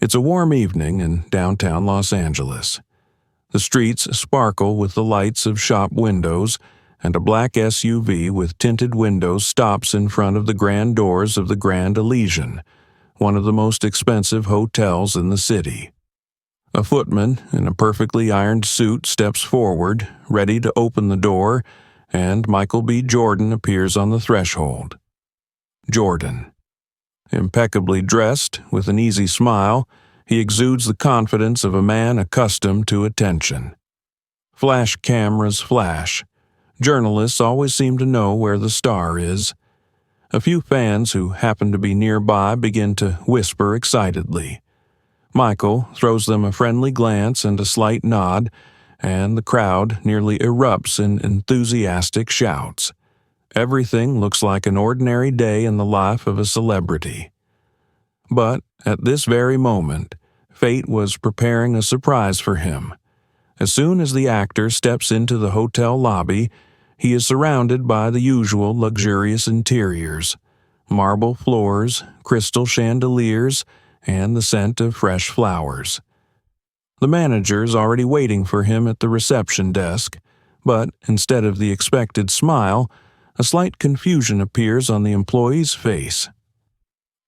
It's a warm evening in downtown Los Angeles. The streets sparkle with the lights of shop windows, and a black SUV with tinted windows stops in front of the grand doors of the Grand Elysian, one of the most expensive hotels in the city. A footman in a perfectly ironed suit steps forward, ready to open the door, and Michael B. Jordan appears on the threshold. Jordan. Impeccably dressed, with an easy smile, he exudes the confidence of a man accustomed to attention. Flash cameras flash. Journalists always seem to know where the star is. A few fans who happen to be nearby begin to whisper excitedly. Michael throws them a friendly glance and a slight nod, and the crowd nearly erupts in enthusiastic shouts. Everything looks like an ordinary day in the life of a celebrity. But at this very moment, fate was preparing a surprise for him. As soon as the actor steps into the hotel lobby, he is surrounded by the usual luxurious interiors: marble floors, crystal chandeliers, and the scent of fresh flowers. The manager's already waiting for him at the reception desk, but instead of the expected smile, a slight confusion appears on the employee's face.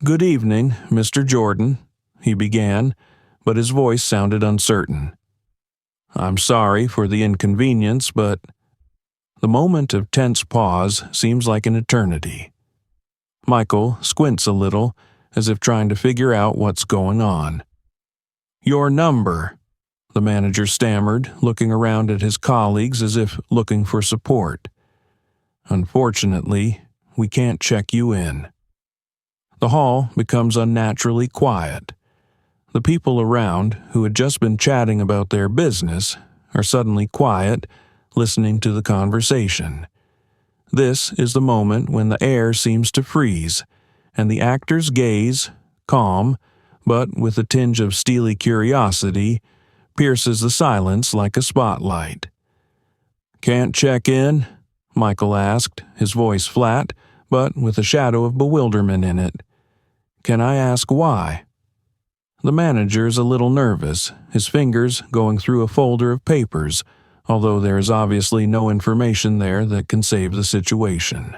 "Good evening, Mr. Jordan," he began, but his voice sounded uncertain. "I'm sorry for the inconvenience, but..." The moment of tense pause seems like an eternity. Michael squints a little, as if trying to figure out what's going on. "Your number," the manager stammered, looking around at his colleagues as if looking for support. "Unfortunately, we can't check you in." The hall becomes unnaturally quiet. The people around, who had just been chatting about their business, are suddenly quiet, listening to the conversation. This is the moment when the air seems to freeze, and the actor's gaze, calm, but with a tinge of steely curiosity, pierces the silence like a spotlight. "Can't check in?" Michael asked, his voice flat, but with a shadow of bewilderment in it. "Can I ask why?" The manager is a little nervous, his fingers going through a folder of papers, although there is obviously no information there that can save the situation.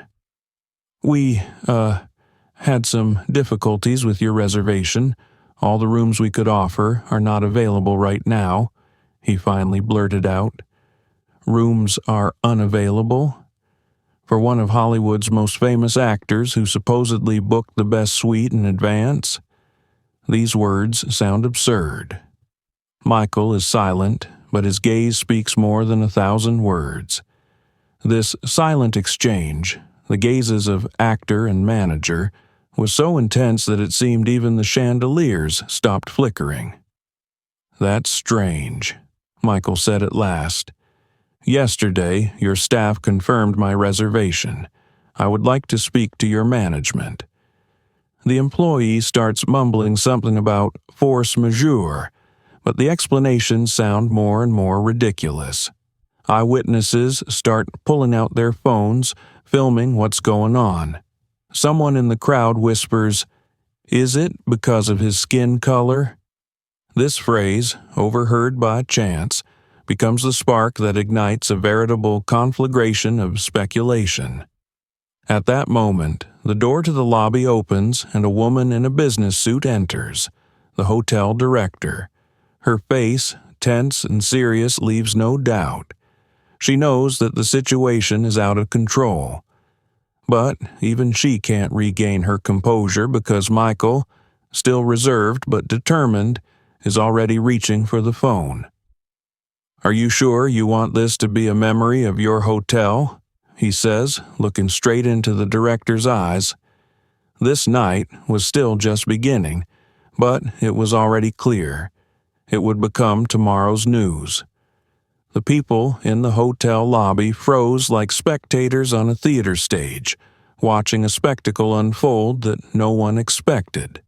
"We, had some difficulties with your reservation. All the rooms we could offer are not available right now," he finally blurted out. "Rooms are unavailable?" For one of Hollywood's most famous actors who supposedly booked the best suite in advance? These words sound absurd. Michael is silent, but his gaze speaks more than 1,000 words. This silent exchange, the gazes of actor and manager, was so intense that it seemed even the chandeliers stopped flickering. "That's strange," Michael said at last. "Yesterday, your staff confirmed my reservation. I would like to speak to your management." The employee starts mumbling something about force majeure, but the explanations sound more and more ridiculous. Eyewitnesses start pulling out their phones, filming what's going on. Someone in the crowd whispers, "Is it because of his skin color?" This phrase, overheard by chance, becomes the spark that ignites a veritable conflagration of speculation. At that moment, the door to the lobby opens and a woman in a business suit enters, the hotel director. Her face, tense and serious, leaves no doubt. She knows that the situation is out of control. But even she can't regain her composure because Michael, still reserved but determined, is already reaching for the phone. "Are you sure you want this to be a memory of your hotel?" he says, looking straight into the director's eyes. This night was still just beginning, but it was already clear. It would become tomorrow's news. The people in the hotel lobby froze like spectators on a theater stage, watching a spectacle unfold that no one expected.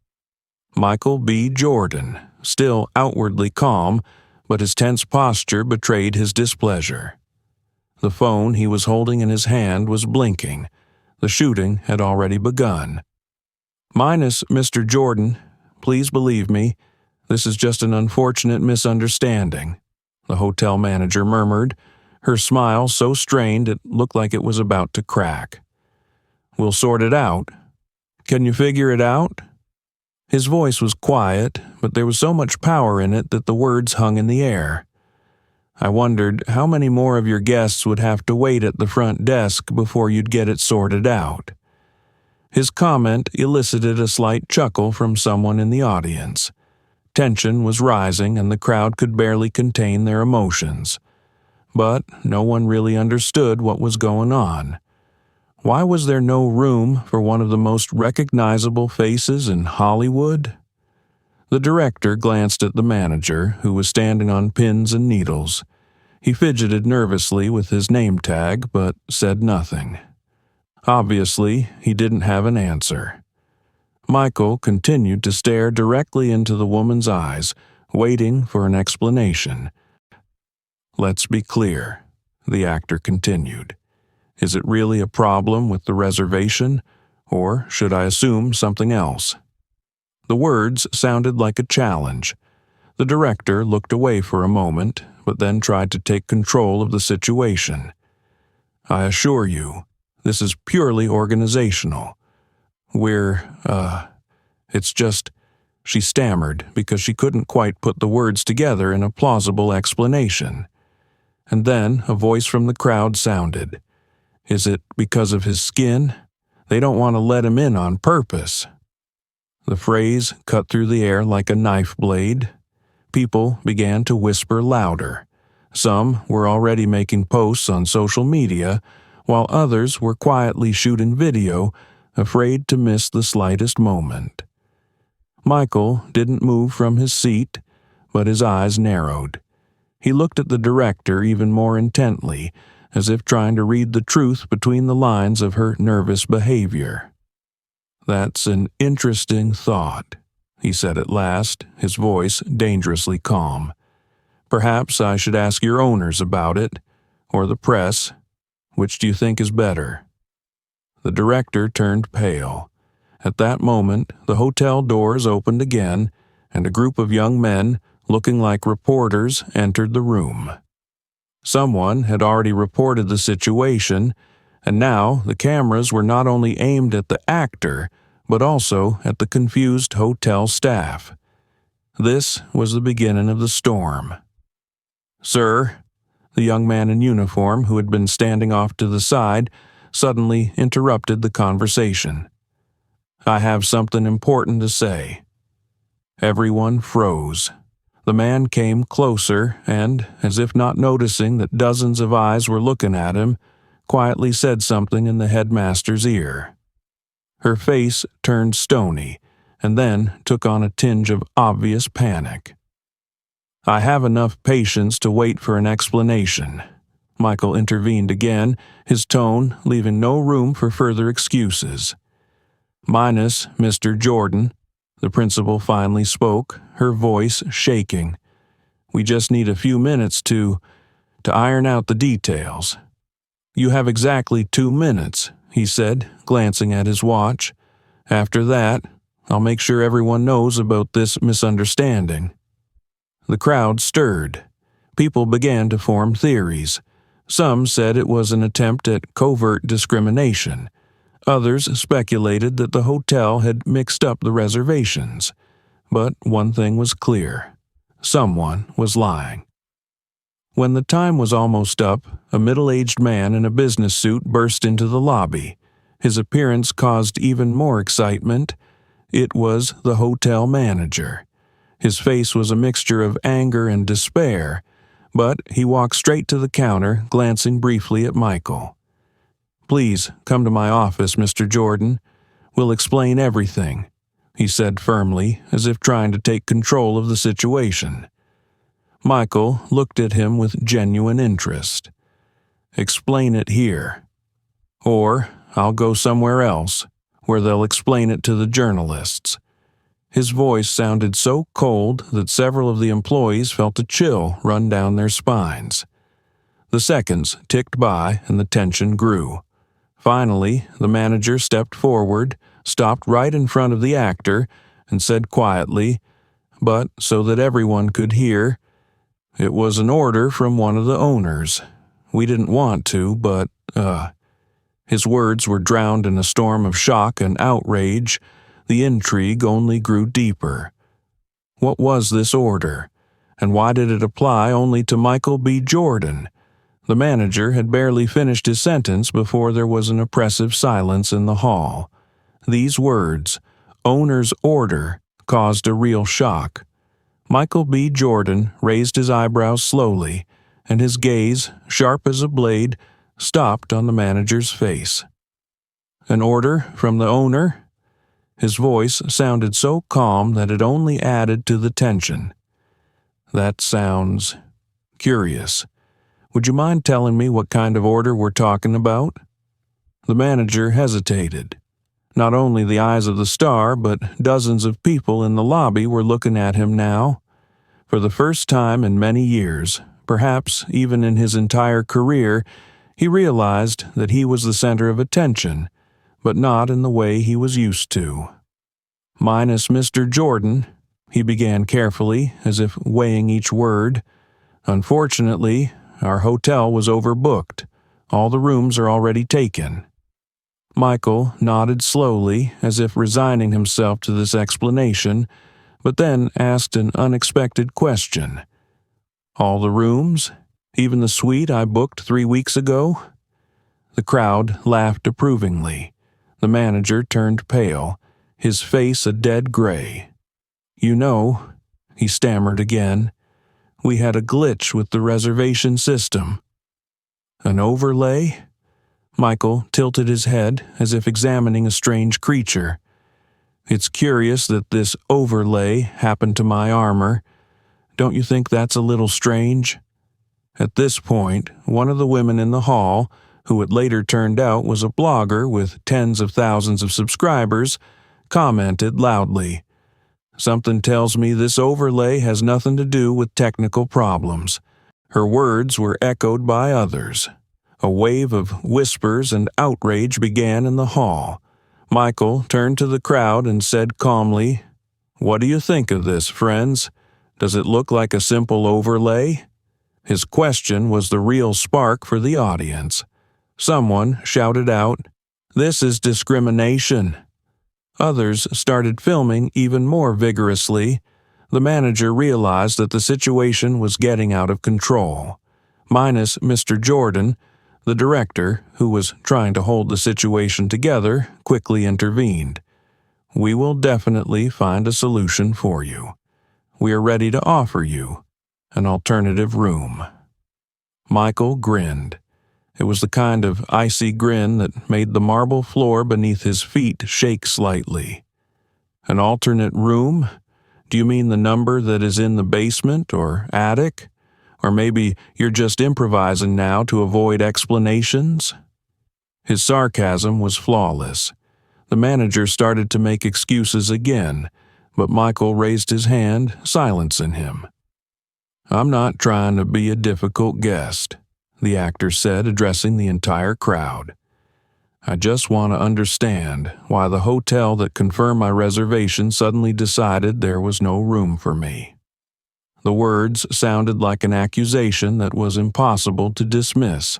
Michael B. Jordan, still outwardly calm, but his tense posture betrayed his displeasure. The phone he was holding in his hand was blinking. The shooting had already begun. "Minus Mr. Jordan, please believe me, This is just an unfortunate misunderstanding," the hotel manager murmured, her smile so strained it looked like it was about to crack. "We'll sort it out. Can you figure it out?" His voice was quiet, but there was so much power in it that the words hung in the air. "I wondered how many more of your guests would have to wait at the front desk before you'd get it sorted out." His comment elicited a slight chuckle from someone in the audience. Tension was rising and the crowd could barely contain their emotions. But no one really understood what was going on. Why was there no room for one of the most recognizable faces in Hollywood? The director glanced at the manager, who was standing on pins and needles. He fidgeted nervously with his name tag, but said nothing. Obviously, he didn't have an answer. Michael continued to stare directly into the woman's eyes, waiting for an explanation. "Let's be clear," the actor continued. "Is it really a problem with the reservation, or should I assume something else?" The words sounded like a challenge. The director looked away for a moment, but then tried to take control of the situation. "I assure you, this is purely organizational. It's just," she stammered because she couldn't quite put the words together in a plausible explanation. And then a voice from the crowd sounded. "Is it because of his skin? They don't want to let him in on purpose." The phrase cut through the air like a knife blade. People began to whisper louder. Some were already making posts on social media, while others were quietly shooting video, afraid to miss the slightest moment. Michael didn't move from his seat, but his eyes narrowed. He looked at the director even more intently, as if trying to read the truth between the lines of her nervous behavior. "That's an interesting thought," he said at last, his voice dangerously calm. "Perhaps I should ask your owners about it, or the press. Which do you think is better?" The director turned pale. At that moment, the hotel doors opened again, and a group of young men, looking like reporters, entered the room. Someone had already reported the situation, and now the cameras were not only aimed at the actor, but also at the confused hotel staff. This was the beginning of the storm. "Sir," the young man in uniform, who had been standing off to the side, suddenly interrupted the conversation. "I have something important to say." Everyone froze. The man came closer and, as if not noticing that dozens of eyes were looking at him, quietly said something in the headmaster's ear. Her face turned stony, and then took on a tinge of obvious panic. "I have enough patience to wait for an explanation," Michael intervened again, his tone leaving no room for further excuses. "Minus Mr. Jordan," the principal finally spoke, her voice shaking. "We just need a few minutes to iron out the details." "You have exactly 2 minutes," he said, glancing at his watch. "After that, I'll make sure everyone knows about this misunderstanding." The crowd stirred. People began to form theories. Some said it was an attempt at covert discrimination. Others speculated that the hotel had mixed up the reservations. But one thing was clear. Someone was lying. When the time was almost up, a middle-aged man in a business suit burst into the lobby. His appearance caused even more excitement. It was the hotel manager. His face was a mixture of anger and despair, but he walked straight to the counter, glancing briefly at Michael. "Please come to my office, Mr. Jordan. We'll explain everything," he said firmly, as if trying to take control of the situation. Michael looked at him with genuine interest. "Explain it here. Or I'll go somewhere else, where they'll explain it to the journalists." His voice sounded so cold that several of the employees felt a chill run down their spines. The seconds ticked by and the tension grew. Finally, the manager stepped forward, stopped right in front of the actor, and said quietly, but so that everyone could hear, "It was an order from one of the owners. We didn't want to, but, His words were drowned in a storm of shock and outrage. The intrigue only grew deeper. What was this order? And why did it apply only to Michael B. Jordan? The manager had barely finished his sentence before there was an oppressive silence in the hall. These words, "owner's order," caused a real shock. Michael B. Jordan raised his eyebrows slowly, and his gaze, sharp as a blade, stopped on the manager's face. "An order from the owner?" His voice sounded so calm that it only added to the tension. "That sounds curious. Would you mind telling me what kind of order we're talking about?" The manager hesitated. Not only the eyes of the star, but dozens of people in the lobby were looking at him now. For the first time in many years, perhaps even in his entire career, he realized that he was the center of attention, but not in the way he was used to. "Minus Mr. Jordan," he began carefully, as if weighing each word. "Unfortunately, our hotel was overbooked. All the rooms are already taken." Michael nodded slowly, as if resigning himself to this explanation, but then asked an unexpected question. "All the rooms? Even the suite I booked 3 weeks ago?" The crowd laughed approvingly. The manager turned pale, his face a dead gray. "You know," he stammered again, "we had a glitch with the reservation system." "An overlay?" Michael tilted his head as if examining a strange creature. "It's curious that this overlay happened to my armor. Don't you think that's a little strange?" At this point, one of the women in the hall, who it later turned out was a blogger with tens of thousands of subscribers, commented loudly, "Something tells me this overlay has nothing to do with technical problems." Her words were echoed by others. A wave of whispers and outrage began in the hall. Michael turned to the crowd and said calmly, "What do you think of this, friends? Does it look like a simple overlay?" His question was the real spark for the audience. Someone shouted out, "This is discrimination." Others started filming even more vigorously. The manager realized that the situation was getting out of control. Minus Mr. Jordan, the director, who was trying to hold the situation together, quickly intervened. "We will definitely find a solution for you. We are ready to offer you an alternative room." Michael grinned. It was the kind of icy grin that made the marble floor beneath his feet shake slightly. "An alternate room? Do you mean the number that is in the basement or attic? Or maybe you're just improvising now to avoid explanations?" His sarcasm was flawless. The manager started to make excuses again, but Michael raised his hand, silencing him. "I'm not trying to be a difficult guest," the actor said, addressing the entire crowd. "I just want to understand why the hotel that confirmed my reservation suddenly decided there was no room for me." The words sounded like an accusation that was impossible to dismiss.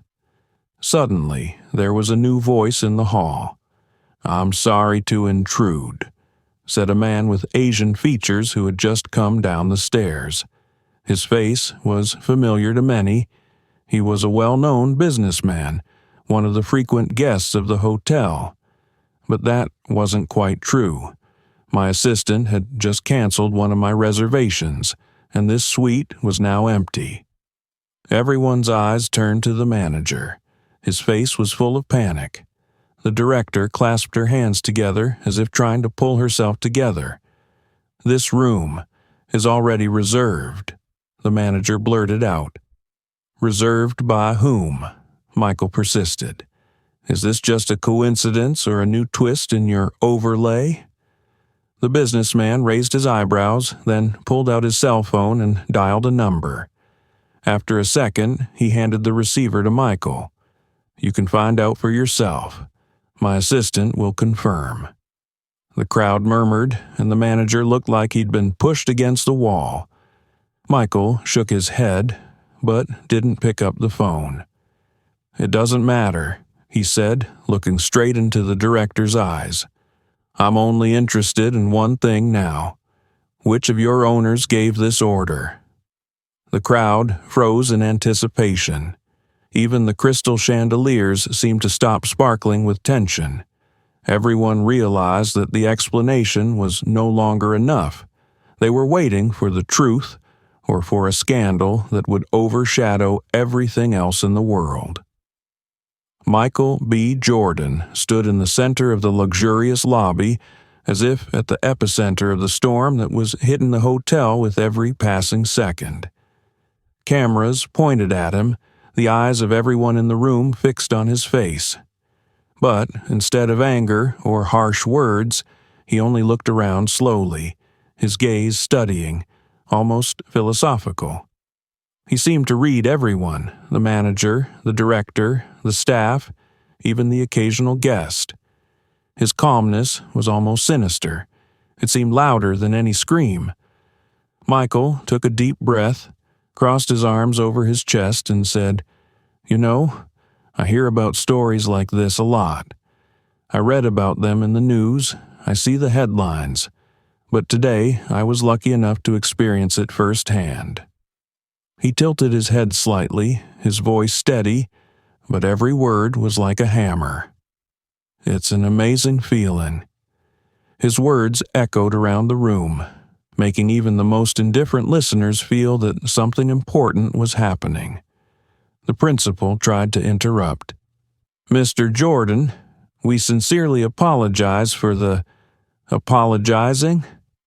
Suddenly, there was a new voice in the hall. "I'm sorry to intrude," said a man with Asian features who had just come down the stairs. His face was familiar to many. He was a well-known businessman, one of the frequent guests of the hotel. But that wasn't quite true. My assistant had just canceled one of my reservations, and this suite was now empty. Everyone's eyes turned to the manager. His face was full of panic. The director clasped her hands together as if trying to pull herself together. "This room is already reserved," the manager blurted out. "Reserved by whom?" Michael persisted. "Is this just a coincidence or a new twist in your overlay?" The businessman raised his eyebrows, then pulled out his cell phone and dialed a number. After a second, he handed the receiver to Michael. "You can find out for yourself. My assistant will confirm." the crowd murmured, and the manager looked like he'd been pushed against the wall. Michael shook his head, but didn't pick up the phone. "It doesn't matter," he said, looking straight into the director's eyes. "I'm only interested in one thing now. Which of your owners gave this order?" The crowd froze in anticipation. Even the crystal chandeliers seemed to stop sparkling with tension. Everyone realized that the explanation was no longer enough. They were waiting for the truth or for a scandal that would overshadow everything else in the world. Michael B. Jordan stood in the center of the luxurious lobby, as if at the epicenter of the storm that was hitting the hotel with every passing second. Cameras pointed at him, the eyes of everyone in the room fixed on his face. But instead of anger or harsh words, he only looked around slowly, his gaze studying, almost philosophical. He seemed to read everyone, the manager, the director, the staff, even the occasional guest. His calmness was almost sinister. It seemed louder than any scream. Michael took a deep breath, crossed his arms over his chest, and said, "You know, I hear about stories like this a lot. I read about them in the news, I see the headlines, but today I was lucky enough to experience it firsthand." He tilted his head slightly, his voice steady, but every word was like a hammer. "It's an amazing feeling." His words echoed around the room, making even the most indifferent listeners feel that something important was happening. The principal tried to interrupt. "Mr. Jordan, we sincerely apologize for the—" "Apologizing?"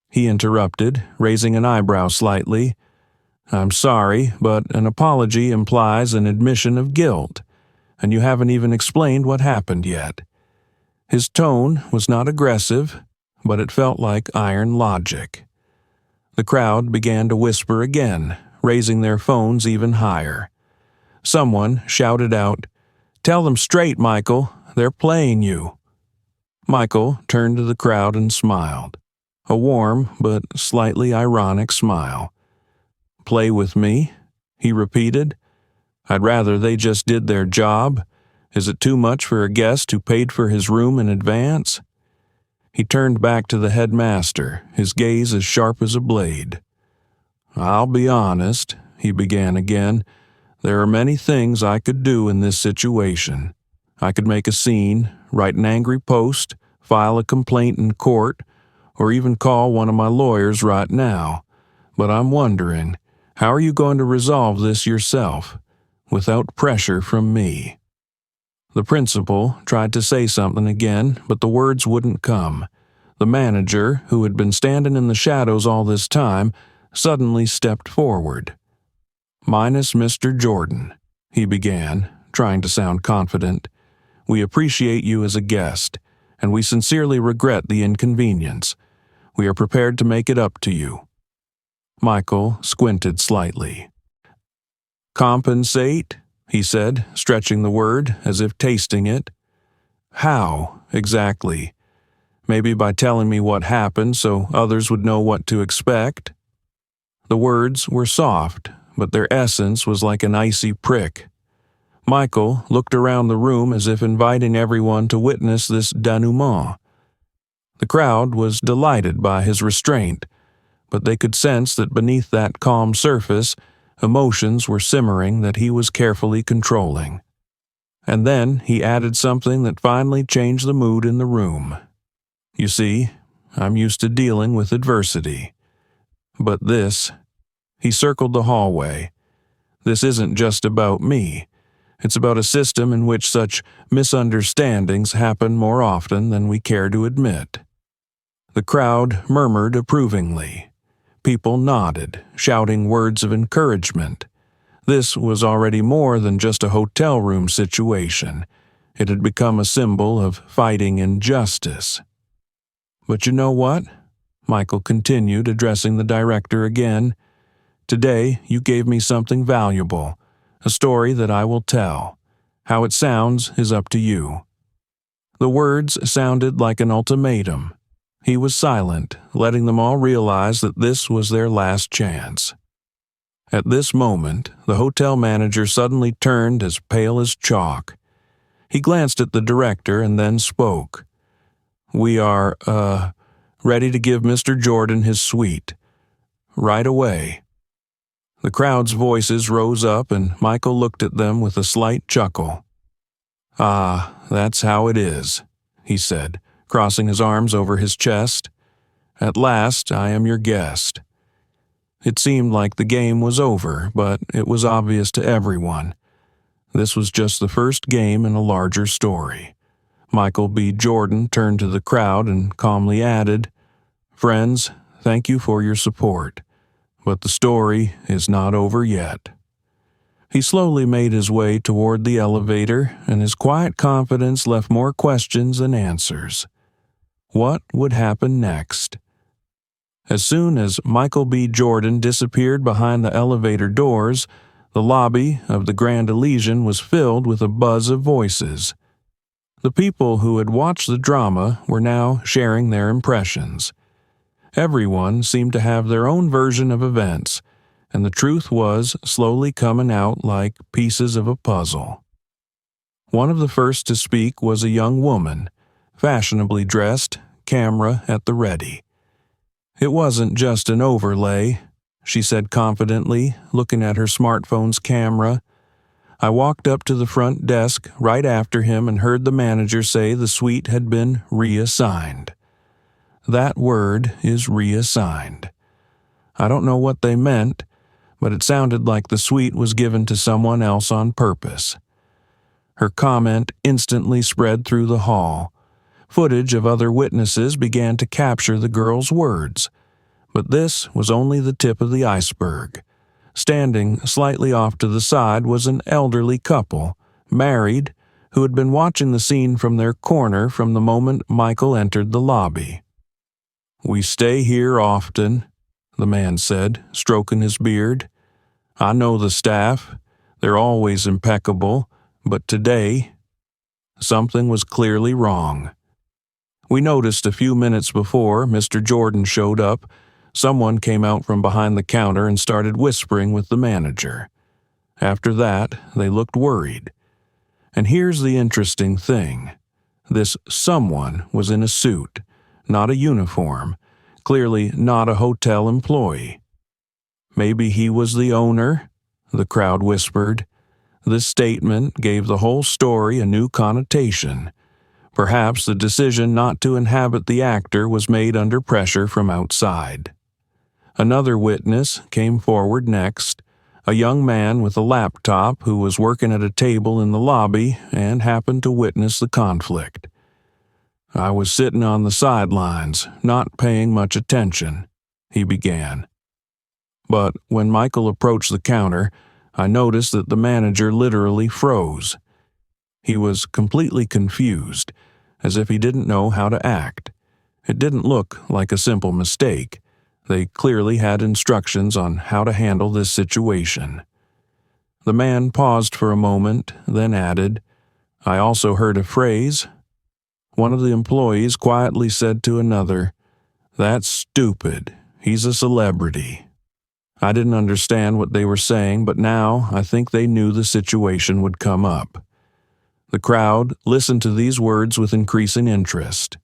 he interrupted, raising an eyebrow slightly. "I'm sorry, but an apology implies an admission of guilt, and you haven't even explained what happened yet." His tone was not aggressive, but it felt like iron logic. The crowd began to whisper again, raising their phones even higher. Someone shouted out, "Tell them straight, Michael. They're playing you." Michael turned to the crowd and smiled, a warm but slightly ironic smile. "Play with me?" he repeated. "I'd rather they just did their job. Is it too much for a guest who paid for his room in advance?" He turned back to the headmaster, his gaze as sharp as a blade. "I'll be honest," he began again. "There are many things I could do in this situation. I could make a scene, write an angry post, file a complaint in court, or even call one of my lawyers right now. But I'm wondering, how are you going to resolve this yourself, without pressure from me?" The principal tried to say something again, but the words wouldn't come. The manager, who had been standing in the shadows all this time, suddenly stepped forward. "Minus Mr. Jordan," he began, trying to sound confident. "We appreciate you as a guest, and we sincerely regret the inconvenience. We are prepared to make it up to you." Michael squinted slightly. "Compensate?" he said, stretching the word as if tasting it. "How, exactly? Maybe by telling me what happened so others would know what to expect?" The words were soft, but their essence was like an icy prick. Michael looked around the room as if inviting everyone to witness this denouement. The crowd was delighted by his restraint, but they could sense that beneath that calm surface, emotions were simmering that he was carefully controlling. And then he added something that finally changed the mood in the room. "You see, I'm used to dealing with adversity. But this," he circled the hallway, "this isn't just about me. It's about a system in which such misunderstandings happen more often than we care to admit." The crowd murmured approvingly. People nodded, shouting words of encouragement. This was already more than just a hotel room situation. It had become a symbol of fighting injustice. "But you know what?" Michael continued, addressing the director again. "Today you gave me something valuable, a story that I will tell. How it sounds is up to you." The words sounded like an ultimatum. He was silent, letting them all realize that this was their last chance. At this moment, the hotel manager suddenly turned as pale as chalk. He glanced at the director and then spoke. "We are, ready to give Mr. Jordan his suite. Right away." The crowd's voices rose up, and Michael looked at them with a slight chuckle. "Ah, that's how it is," he said, crossing his arms over his chest. "At last I am your guest." It seemed like the game was over, but it was obvious to everyone. This was just the first game in a larger story. Michael B. Jordan turned to the crowd and calmly added, "Friends, thank you for your support, but the story is not over yet." He slowly made his way toward the elevator, and his quiet confidence left more questions than answers. What would happen next? As soon as Michael B. Jordan disappeared behind the elevator doors, the lobby of the Grand Elysian was filled with a buzz of voices. The people who had watched the drama were now sharing their impressions. Everyone seemed to have their own version of events, and the truth was slowly coming out like pieces of a puzzle. One of the first to speak was a young woman, fashionably dressed, camera at the ready. "It wasn't just an overlay," she said confidently, looking at her smartphone's camera. "I walked up to the front desk right after him and heard the manager say the suite had been reassigned. That word is reassigned. I don't know what they meant, but it sounded like the suite was given to someone else on purpose." Her comment instantly spread through the hall. Footage of other witnesses began to capture the girl's words. But this was only the tip of the iceberg. Standing slightly off to the side was an elderly couple, married, who had been watching the scene from their corner from the moment Michael entered the lobby. "We stay here often," the man said, stroking his beard. "I know the staff. They're always impeccable, but today, something was clearly wrong. We noticed a few minutes before Mr. Jordan showed up, someone came out from behind the counter and started whispering with the manager. After that, they looked worried. And here's the interesting thing. This someone was in a suit, not a uniform, clearly not a hotel employee. Maybe he was the owner, the crowd whispered. This statement gave the whole story a new connotation. Perhaps the decision not to inhabit the actor was made under pressure from outside. Another witness came forward next, a young man with a laptop who was working at a table in the lobby and happened to witness the conflict. "I was sitting on the sidelines, not paying much attention," he began. "But when Michael approached the counter, I noticed that the manager literally froze. He was completely confused, as if he didn't know how to act. It didn't look like a simple mistake. They clearly had instructions on how to handle this situation." The man paused for a moment, then added, "I also heard a phrase." One of the employees quietly said to another, "That's stupid. He's a celebrity." I didn't understand what they were saying, but now I think they knew the situation would come up. The crowd listened to these words with increasing interest.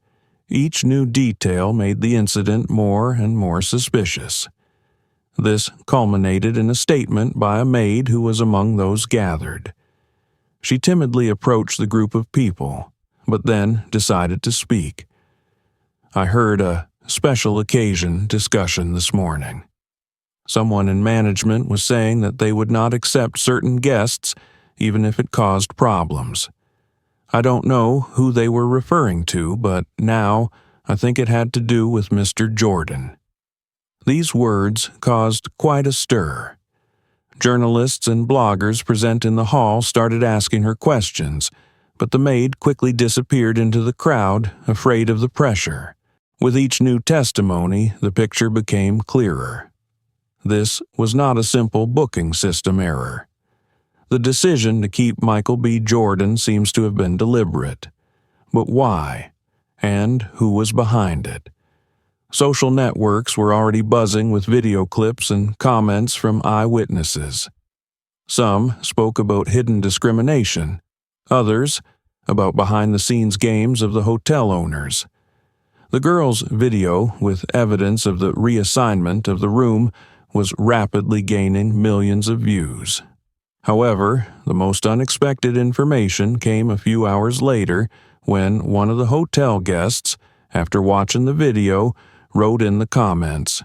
Each new detail made the incident more and more suspicious. This culminated in a statement by a maid who was among those gathered. She timidly approached the group of people, but then decided to speak. "I heard a special occasion discussion this morning. Someone in management was saying that they would not accept certain guests even if it caused problems. I don't know who they were referring to, but now I think it had to do with Mr. Jordan." These words caused quite a stir. Journalists and bloggers present in the hall started asking her questions, but the maid quickly disappeared into the crowd, afraid of the pressure. With each new testimony, the picture became clearer. This was not a simple booking system error. The decision to keep Michael B. Jordan seems to have been deliberate. But why? And who was behind it? Social networks were already buzzing with video clips and comments from eyewitnesses. Some spoke about hidden discrimination, others about behind-the-scenes games of the hotel owners. The girl's video, with evidence of the reassignment of the room, was rapidly gaining millions of views. However, the most unexpected information came a few hours later when one of the hotel guests, after watching the video, wrote in the comments,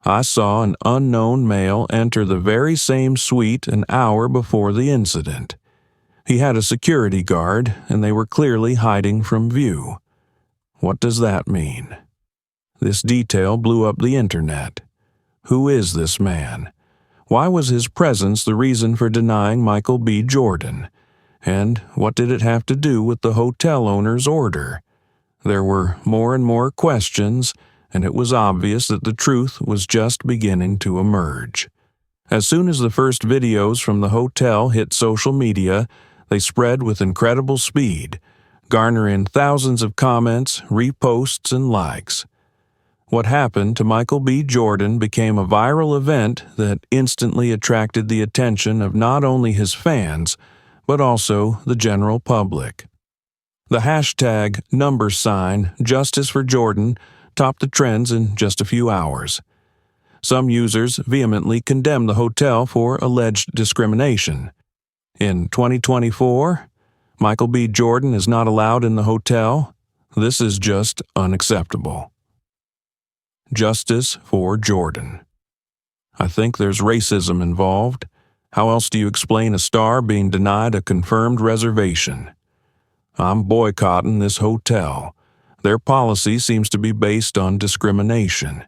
"I saw an unknown male enter the very same suite an hour before the incident. He had a security guard, and they were clearly hiding from view. What does that mean?" This detail blew up the internet. Who is this man? Why was his presence the reason for denying Michael B. Jordan? And what did it have to do with the hotel owner's order? There were more and more questions, and it was obvious that the truth was just beginning to emerge. As soon as the first videos from the hotel hit social media, they spread with incredible speed, garnering thousands of comments, reposts, and likes. What happened to Michael B. Jordan became a viral event that instantly attracted the attention of not only his fans, but also the general public. The hashtag #JusticeForJordan topped the trends in just a few hours. Some users vehemently condemned the hotel for alleged discrimination. In 2024, Michael B. Jordan is not allowed in the hotel. This is just unacceptable. Justice for Jordan. I think there's racism involved. How else do you explain a star being denied a confirmed reservation? I'm boycotting this hotel. Their policy seems to be based on discrimination.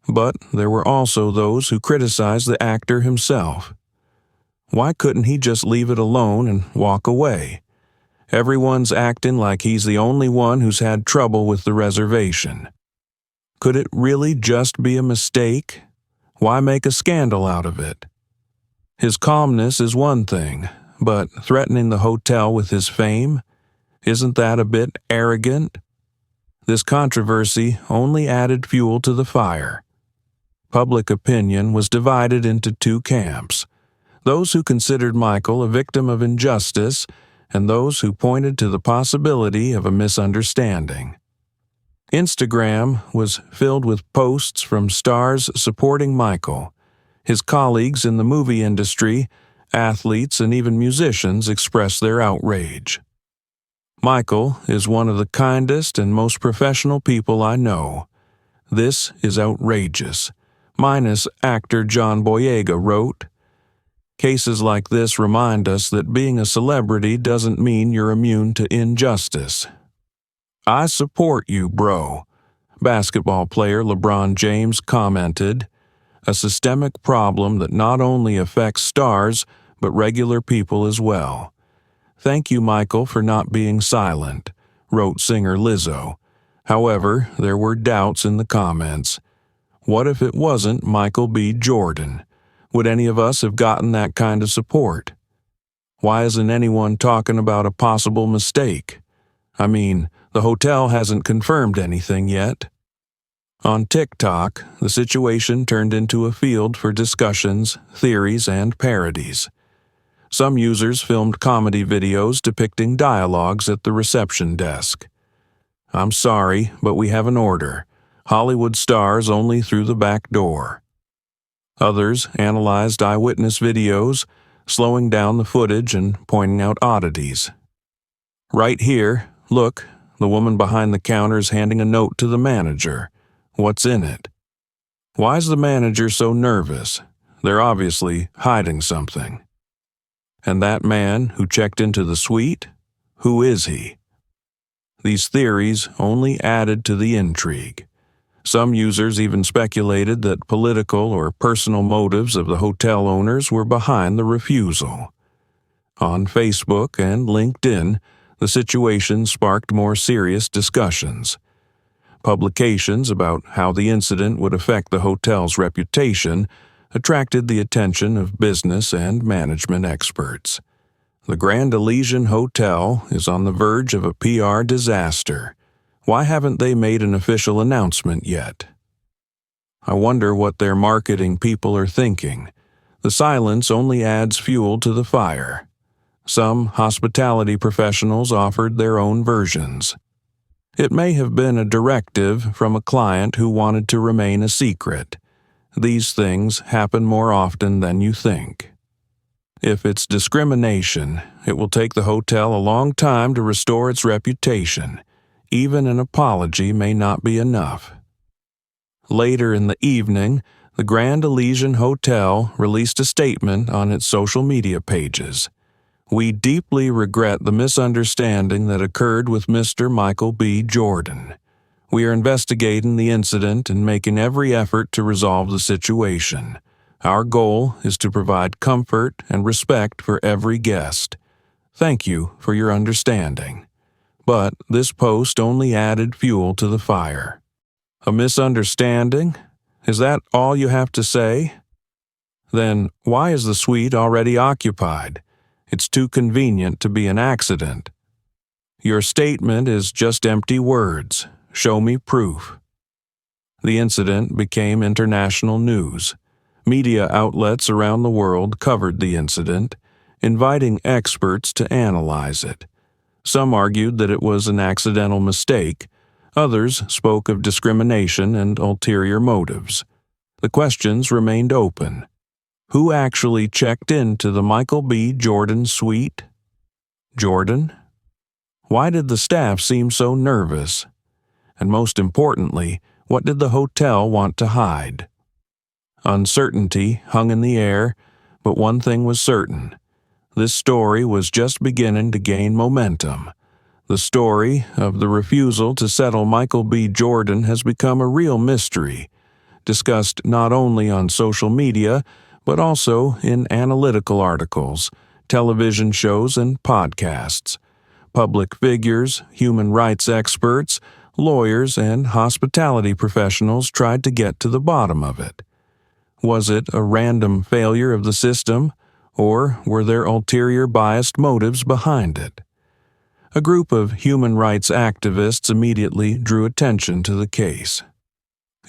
But there were also those who criticized the actor himself. Why couldn't he just leave it alone and walk away? Everyone's acting like he's the only one who's had trouble with the reservation. Could it really just be a mistake? Why make a scandal out of it? His calmness is one thing, but threatening the hotel with his fame? Isn't that a bit arrogant? This controversy only added fuel to the fire. Public opinion was divided into two camps: those who considered Michael a victim of injustice and those who pointed to the possibility of a misunderstanding. Instagram was filled with posts from stars supporting Michael. His colleagues in the movie industry, athletes, and even musicians expressed their outrage. Michael is one of the kindest and most professional people I know. This is outrageous. Minus actor John Boyega wrote, "Cases like this remind us that being a celebrity doesn't mean you're immune to injustice." "I support you, bro," basketball player LeBron James commented, "a systemic problem that not only affects stars, but regular people as well." "Thank you, Michael, for not being silent," wrote singer Lizzo. However, there were doubts in the comments. What if it wasn't Michael B. Jordan? Would any of us have gotten that kind of support? Why isn't anyone talking about a possible mistake? I mean, the hotel hasn't confirmed anything yet. On TikTok, the situation turned into a field for discussions, theories, and parodies. Some users filmed comedy videos depicting dialogues at the reception desk. "I'm sorry, but we have an order. Hollywood stars only through the back door." Others analyzed eyewitness videos, slowing down the footage and pointing out oddities. "Right here, look, the woman behind the counter is handing a note to the manager. What's in it? Why is the manager so nervous? They're obviously hiding something. And that man who checked into the suite? Who is he?" These theories only added to the intrigue. Some users even speculated that political or personal motives of the hotel owners were behind the refusal. On Facebook and LinkedIn, the situation sparked more serious discussions. Publications about how the incident would affect the hotel's reputation attracted the attention of business and management experts. The Grand Elysian Hotel is on the verge of a PR disaster. Why haven't they made an official announcement yet? I wonder what their marketing people are thinking. The silence only adds fuel to the fire. Some hospitality professionals offered their own versions. It may have been a directive from a client who wanted to remain a secret. These things happen more often than you think. If it's discrimination, it will take the hotel a long time to restore its reputation. Even an apology may not be enough. Later in the evening, the Grand Elysian Hotel released a statement on its social media pages. We deeply regret the misunderstanding that occurred with Mr. Michael B. Jordan. We are investigating the incident and making every effort to resolve the situation. Our goal is to provide comfort and respect for every guest. Thank you for your understanding. But this post only added fuel to the fire. A misunderstanding? Is that all you have to say? Then why is the suite already occupied? It's too convenient to be an accident. Your statement is just empty words. Show me proof. The incident became international news. Media outlets around the world covered the incident, inviting experts to analyze it. Some argued that it was an accidental mistake. Others spoke of discrimination and ulterior motives. The questions remained open. Who actually checked into the Michael B. Jordan suite? Jordan? Why did the staff seem so nervous? And most importantly, what did the hotel want to hide? Uncertainty hung in the air, but one thing was certain. This story was just beginning to gain momentum. The story of the refusal to settle Michael B. Jordan has become a real mystery, discussed not only on social media, but also in analytical articles, television shows, and podcasts. Public figures, human rights experts, lawyers, and hospitality professionals tried to get to the bottom of it. Was it a random failure of the system, or were there ulterior biased motives behind it? A group of human rights activists immediately drew attention to the case.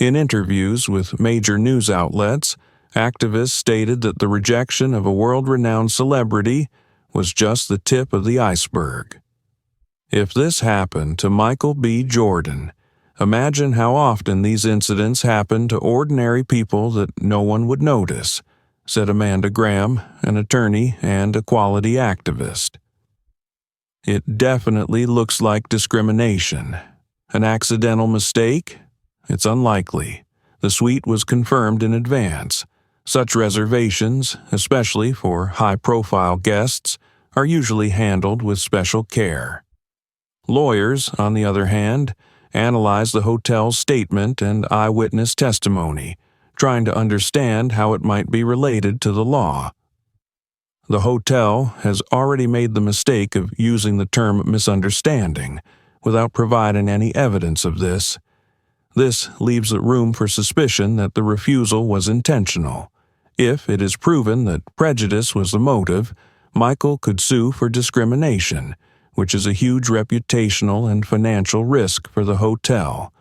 In interviews with major news outlets, activists stated that the rejection of a world-renowned celebrity was just the tip of the iceberg. If this happened to Michael B. Jordan, imagine how often these incidents happen to ordinary people that no one would notice, said Amanda Graham, an attorney and equality activist. It definitely looks like discrimination. An accidental mistake? It's unlikely. The suite was confirmed in advance. Such reservations, especially for high-profile guests, are usually handled with special care. Lawyers, on the other hand, analyze the hotel's statement and eyewitness testimony, trying to understand how it might be related to the law. The hotel has already made the mistake of using the term misunderstanding without providing any evidence of this. This leaves room for suspicion that the refusal was intentional. If it is proven that prejudice was the motive, Michael could sue for discrimination, which is a huge reputational and financial risk for the hotel,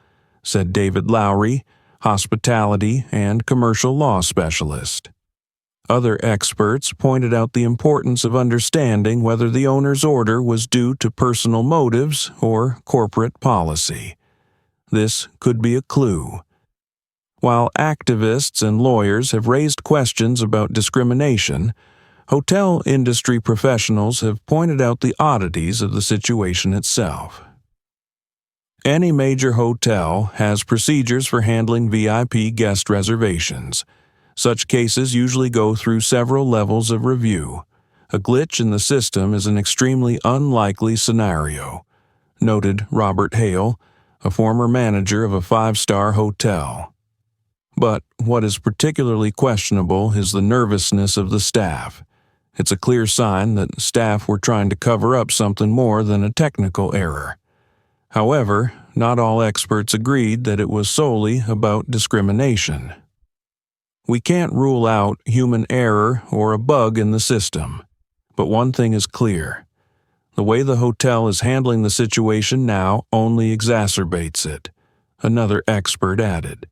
said David Lowry, hospitality and commercial law specialist. Other experts pointed out the importance of understanding whether the owner's order was due to personal motives or corporate policy. This could be a clue. While activists and lawyers have raised questions about discrimination, hotel industry professionals have pointed out the oddities of the situation itself. Any major hotel has procedures for handling VIP guest reservations. Such cases usually go through several levels of review. A glitch in the system is an extremely unlikely scenario, noted Robert Hale, a former manager of a five-star hotel. But what is particularly questionable is the nervousness of the staff. It's a clear sign that staff were trying to cover up something more than a technical error. However, not all experts agreed that it was solely about discrimination. We can't rule out human error or a bug in the system, but one thing is clear. The way the hotel is handling the situation now only exacerbates it, another expert added.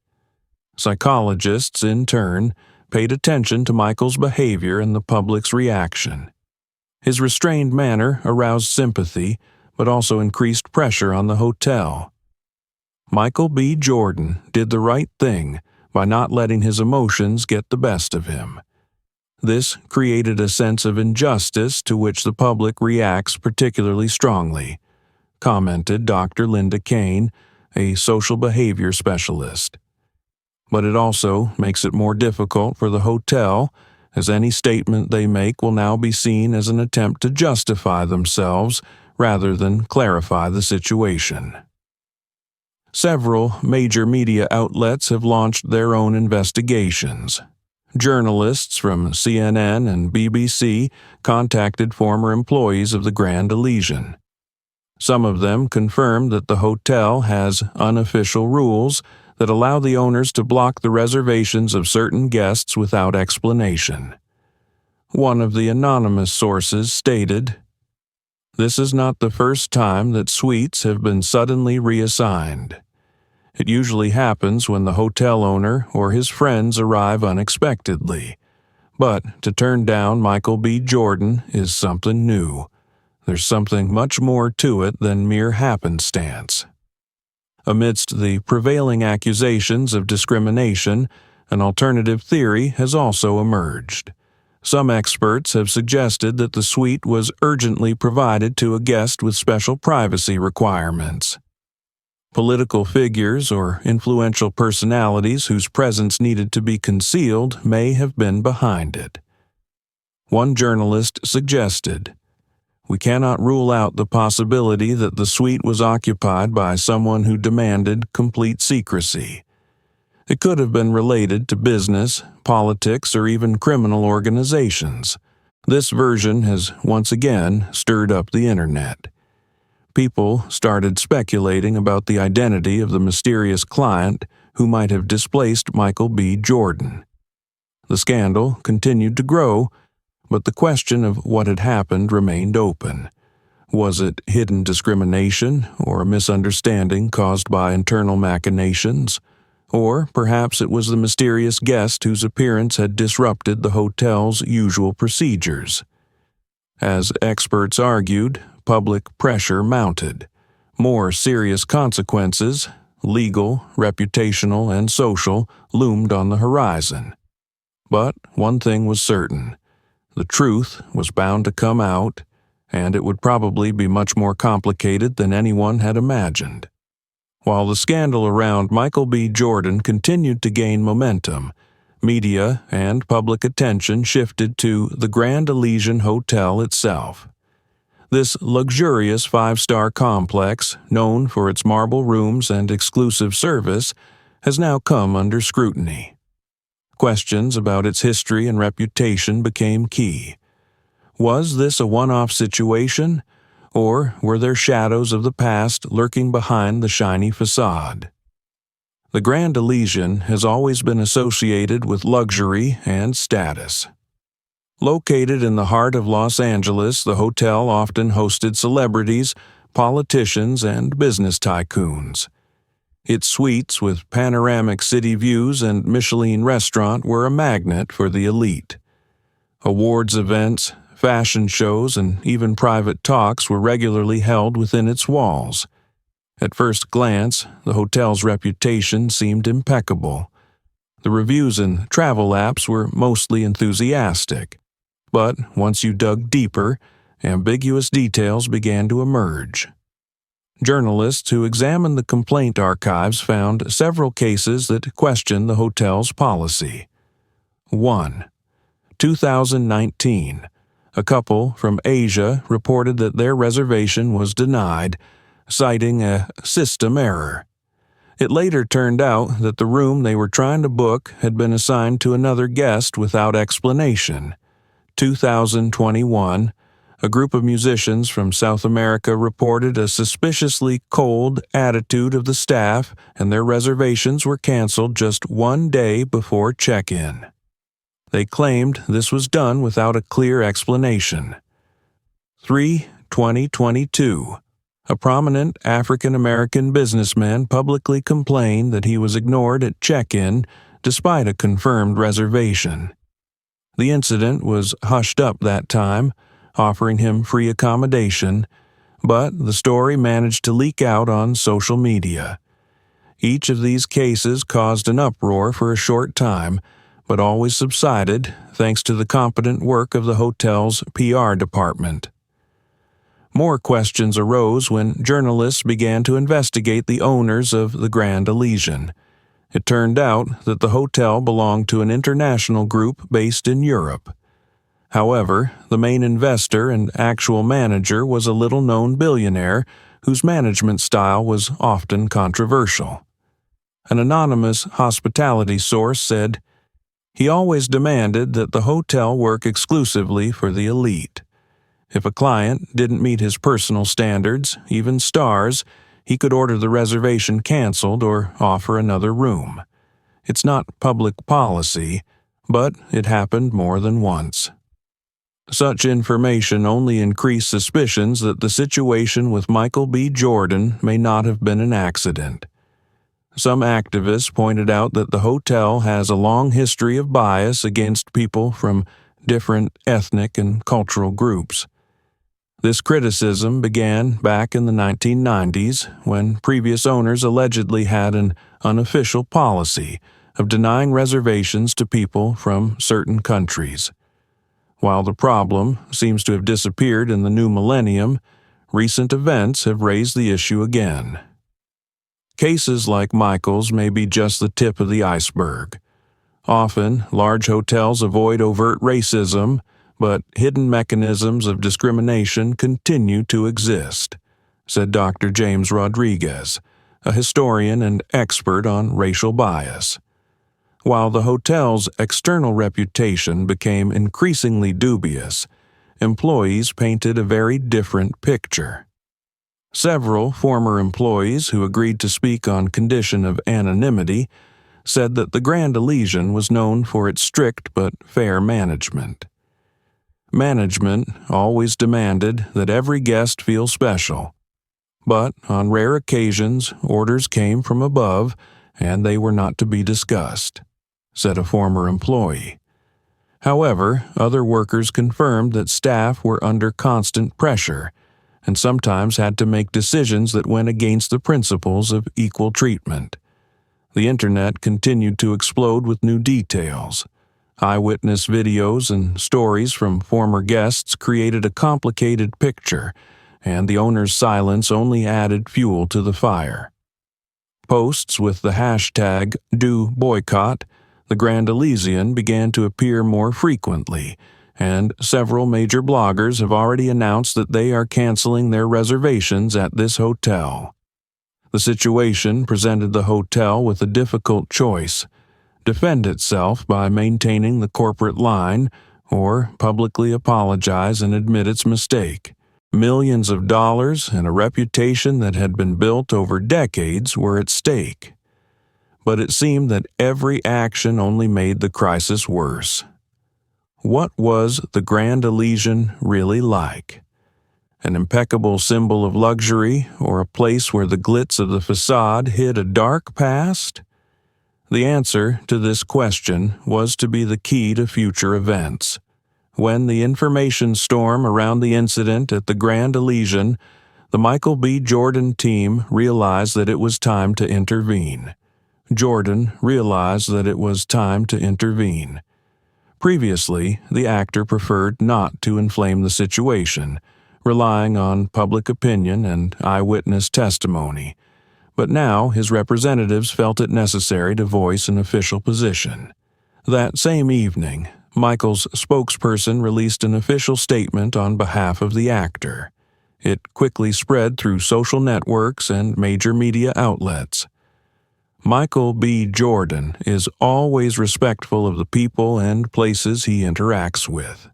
Psychologists, in turn, paid attention to Michael's behavior and the public's reaction. His restrained manner aroused sympathy, but also increased pressure on the hotel. Michael B. Jordan did the right thing by not letting his emotions get the best of him. This created a sense of injustice to which the public reacts particularly strongly, commented Dr. Linda Kane, a social behavior specialist. But it also makes it more difficult for the hotel, as any statement they make will now be seen as an attempt to justify themselves rather than clarify the situation. Several major media outlets have launched their own investigations. Journalists from CNN and BBC contacted former employees of the Grand Elysian. Some of them confirmed that the hotel has unofficial rules that allow the owners to block the reservations of certain guests without explanation. One of the anonymous sources stated, "This is not the first time that suites have been suddenly reassigned. It usually happens when the hotel owner or his friends arrive unexpectedly. But to turn down Michael B. Jordan is something new. There's something much more to it than mere happenstance." Amidst the prevailing accusations of discrimination, an alternative theory has also emerged. Some experts have suggested that the suite was urgently provided to a guest with special privacy requirements. Political figures or influential personalities whose presence needed to be concealed may have been behind it. One journalist suggested, "We cannot rule out the possibility that the suite was occupied by someone who demanded complete secrecy. It could have been related to business, politics, or even criminal organizations. This version has once again stirred up the internet. People started speculating about the identity of the mysterious client who might have displaced Michael B. Jordan. The scandal continued to grow, but the question of what had happened remained open. Was it hidden discrimination or a misunderstanding caused by internal machinations? Or perhaps it was the mysterious guest whose appearance had disrupted the hotel's usual procedures. As experts argued, public pressure mounted. More serious consequences, legal, reputational, and social, loomed on the horizon. But one thing was certain. The truth was bound to come out, and it would probably be much more complicated than anyone had imagined. While the scandal around Michael B. Jordan continued to gain momentum, media and public attention shifted to the Grand Elysian Hotel itself. This luxurious five-star complex, known for its marble rooms and exclusive service, has now come under scrutiny. Questions about its history and reputation became key. Was this a one-off situation, or were there shadows of the past lurking behind the shiny facade? The Grand Elysian has always been associated with luxury and status. Located in the heart of Los Angeles, the hotel often hosted celebrities, politicians, and business tycoons. Its suites with panoramic city views and Michelin restaurant were a magnet for the elite. Awards events, fashion shows, and even private talks were regularly held within its walls. At first glance, the hotel's reputation seemed impeccable. The reviews in travel apps were mostly enthusiastic. But once you dug deeper, ambiguous details began to emerge. Journalists who examined the complaint archives found several cases that questioned the hotel's policy. 1. 2019. A couple from Asia reported that their reservation was denied, citing a system error. It later turned out that the room they were trying to book had been assigned to another guest without explanation. 2021, a group of musicians from South America reported a suspiciously cold attitude of the staff, and their reservations were canceled just one day before check-in. They claimed this was done without a clear explanation. 3. 2022. A prominent African-American businessman publicly complained that he was ignored at check-in despite a confirmed reservation. The incident was hushed up that time, offering him free accommodation, but the story managed to leak out on social media. Each of these cases caused an uproar for a short time, but always subsided thanks to the competent work of the hotel's PR department. More questions arose when journalists began to investigate the owners of the Grand Elysian. It turned out that the hotel belonged to an international group based in Europe. However, the main investor and actual manager was a little-known billionaire whose management style was often controversial. An anonymous hospitality source said, "He always demanded that the hotel work exclusively for the elite. If a client didn't meet his personal standards, even stars, he could order the reservation canceled or offer another room. It's not public policy, but it happened more than once." Such information only increased suspicions that the situation with Michael B. Jordan may not have been an accident. Some activists pointed out that the hotel has a long history of bias against people from different ethnic and cultural groups. This criticism began back in the 1990s when previous owners allegedly had an unofficial policy of denying reservations to people from certain countries. While the problem seems to have disappeared in the new millennium, recent events have raised the issue again. Cases like Michael's may be just the tip of the iceberg. Often, large hotels avoid overt racism, but hidden mechanisms of discrimination continue to exist, said Dr. James Rodriguez, a historian and expert on racial bias. While the hotel's external reputation became increasingly dubious, employees painted a very different picture. Several former employees who agreed to speak on condition of anonymity said that the Grand Elysian was known for its strict but fair management. Management always demanded that every guest feel special, but on rare occasions orders came from above and they were not to be discussed, said a former employee. However, other workers confirmed that staff were under constant pressure and sometimes had to make decisions that went against the principles of equal treatment. The internet continued to explode with new details. Eyewitness videos and stories from former guests created a complicated picture, and the owner's silence only added fuel to the fire. Posts with the hashtag #DoBoycott the Grand Elysian began to appear more frequently, and several major bloggers have already announced that they are canceling their reservations at this hotel. The situation presented the hotel with a difficult choice: defend itself by maintaining the corporate line, or publicly apologize and admit its mistake. Millions of dollars and a reputation that had been built over decades were at stake. But it seemed that every action only made the crisis worse. What was the Grand Elysian really like? An impeccable symbol of luxury, or a place where the glitz of the facade hid a dark past? The answer to this question was to be the key to future events. When the information storm around the incident at the Grand Elysian, the Michael B. Jordan team realized that it was time to intervene. Jordan realized that it was time to intervene. Previously, the actor preferred not to inflame the situation, relying on public opinion and eyewitness testimony. But now his representatives felt it necessary to voice an official position. That same evening, Michael's spokesperson released an official statement on behalf of the actor. It quickly spread through social networks and major media outlets. Michael B. Jordan is always respectful of the people and places he interacts with.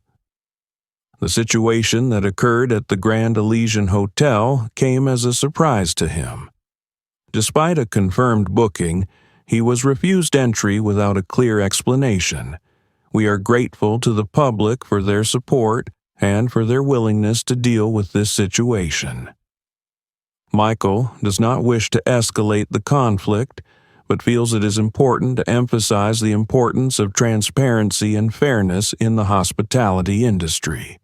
The situation that occurred at the Grand Elysian Hotel came as a surprise to him. Despite a confirmed booking, he was refused entry without a clear explanation. "We are grateful to the public for their support and for their willingness to deal with this situation. Michael does not wish to escalate the conflict, but feels it is important to emphasize the importance of transparency and fairness in the hospitality industry.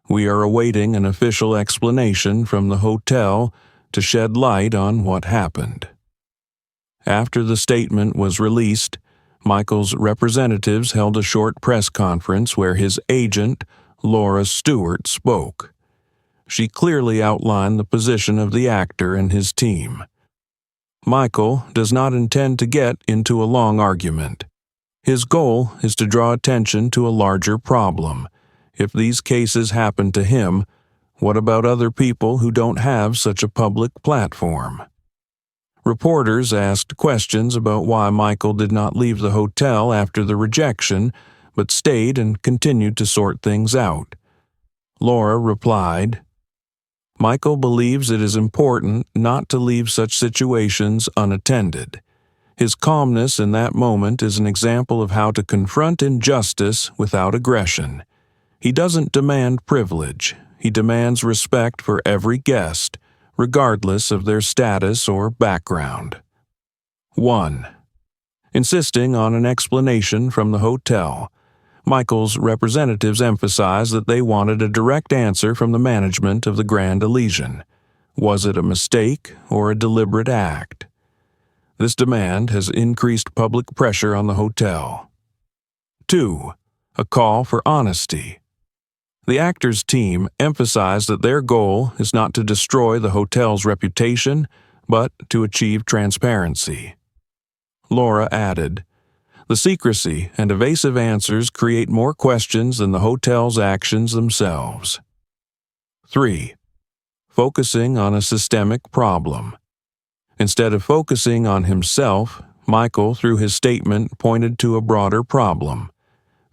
We are awaiting an official explanation from the hotel to shed light on what happened. After the statement was released, Michael's representatives held a short press conference where his agent, Laura Stewart, spoke. She clearly outlined the position of the actor and his team. Michael does not intend to get into a long argument. His goal is to draw attention to a larger problem. If these cases happen to him, what about other people who don't have such a public platform? Reporters asked questions about why Michael did not leave the hotel after the rejection, but stayed and continued to sort things out. Laura replied, "Michael believes it is important not to leave such situations unattended. His calmness in that moment is an example of how to confront injustice without aggression. He doesn't demand privilege. He demands respect for every guest, regardless of their status or background." 1. Insisting on an explanation from the hotel, Michael's representatives emphasized that they wanted a direct answer from the management of the Grand Elysian. Was it a mistake or a deliberate act? This demand has increased public pressure on the hotel. 2. A call for honesty. The actors' team emphasized that their goal is not to destroy the hotel's reputation, but to achieve transparency. Laura added, "The secrecy and evasive answers create more questions than the hotel's actions themselves." 3. Focusing on a systemic problem. Instead of focusing on himself, Michael, through his statement, pointed to a broader problem: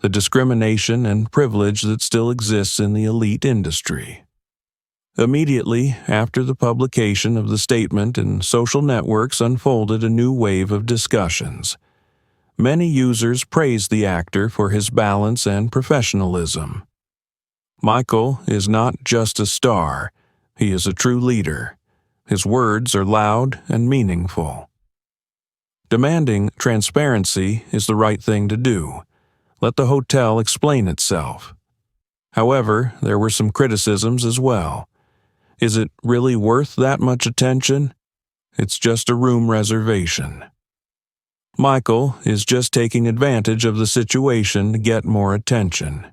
the discrimination and privilege that still exists in the elite industry. Immediately after the publication of the statement, and social networks unfolded a new wave of discussions. Many users praised the actor for his balance and professionalism. Michael is not just a star, he is a true leader. His words are loud and meaningful. Demanding transparency is the right thing to do. Let the hotel explain itself. However, there were some criticisms as well. Is it really worth that much attention? It's just a room reservation. Michael is just taking advantage of the situation to get more attention.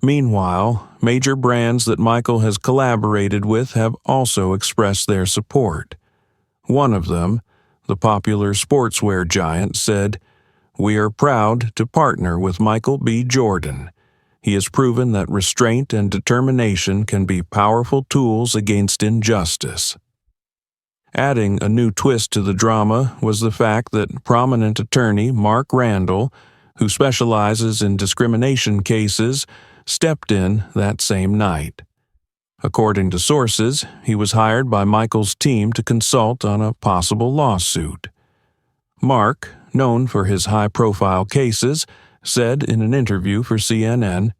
Meanwhile, major brands that Michael has collaborated with have also expressed their support. One of them, the popular sportswear giant, said, "We are proud to partner with Michael B. Jordan. He has proven that restraint and determination can be powerful tools against injustice." Adding a new twist to the drama was the fact that prominent attorney Mark Randall, who specializes in discrimination cases, stepped in that same night. According to sources, he was hired by Michael's team to consult on a possible lawsuit. Mark, known for his high-profile cases, said in an interview for CNN,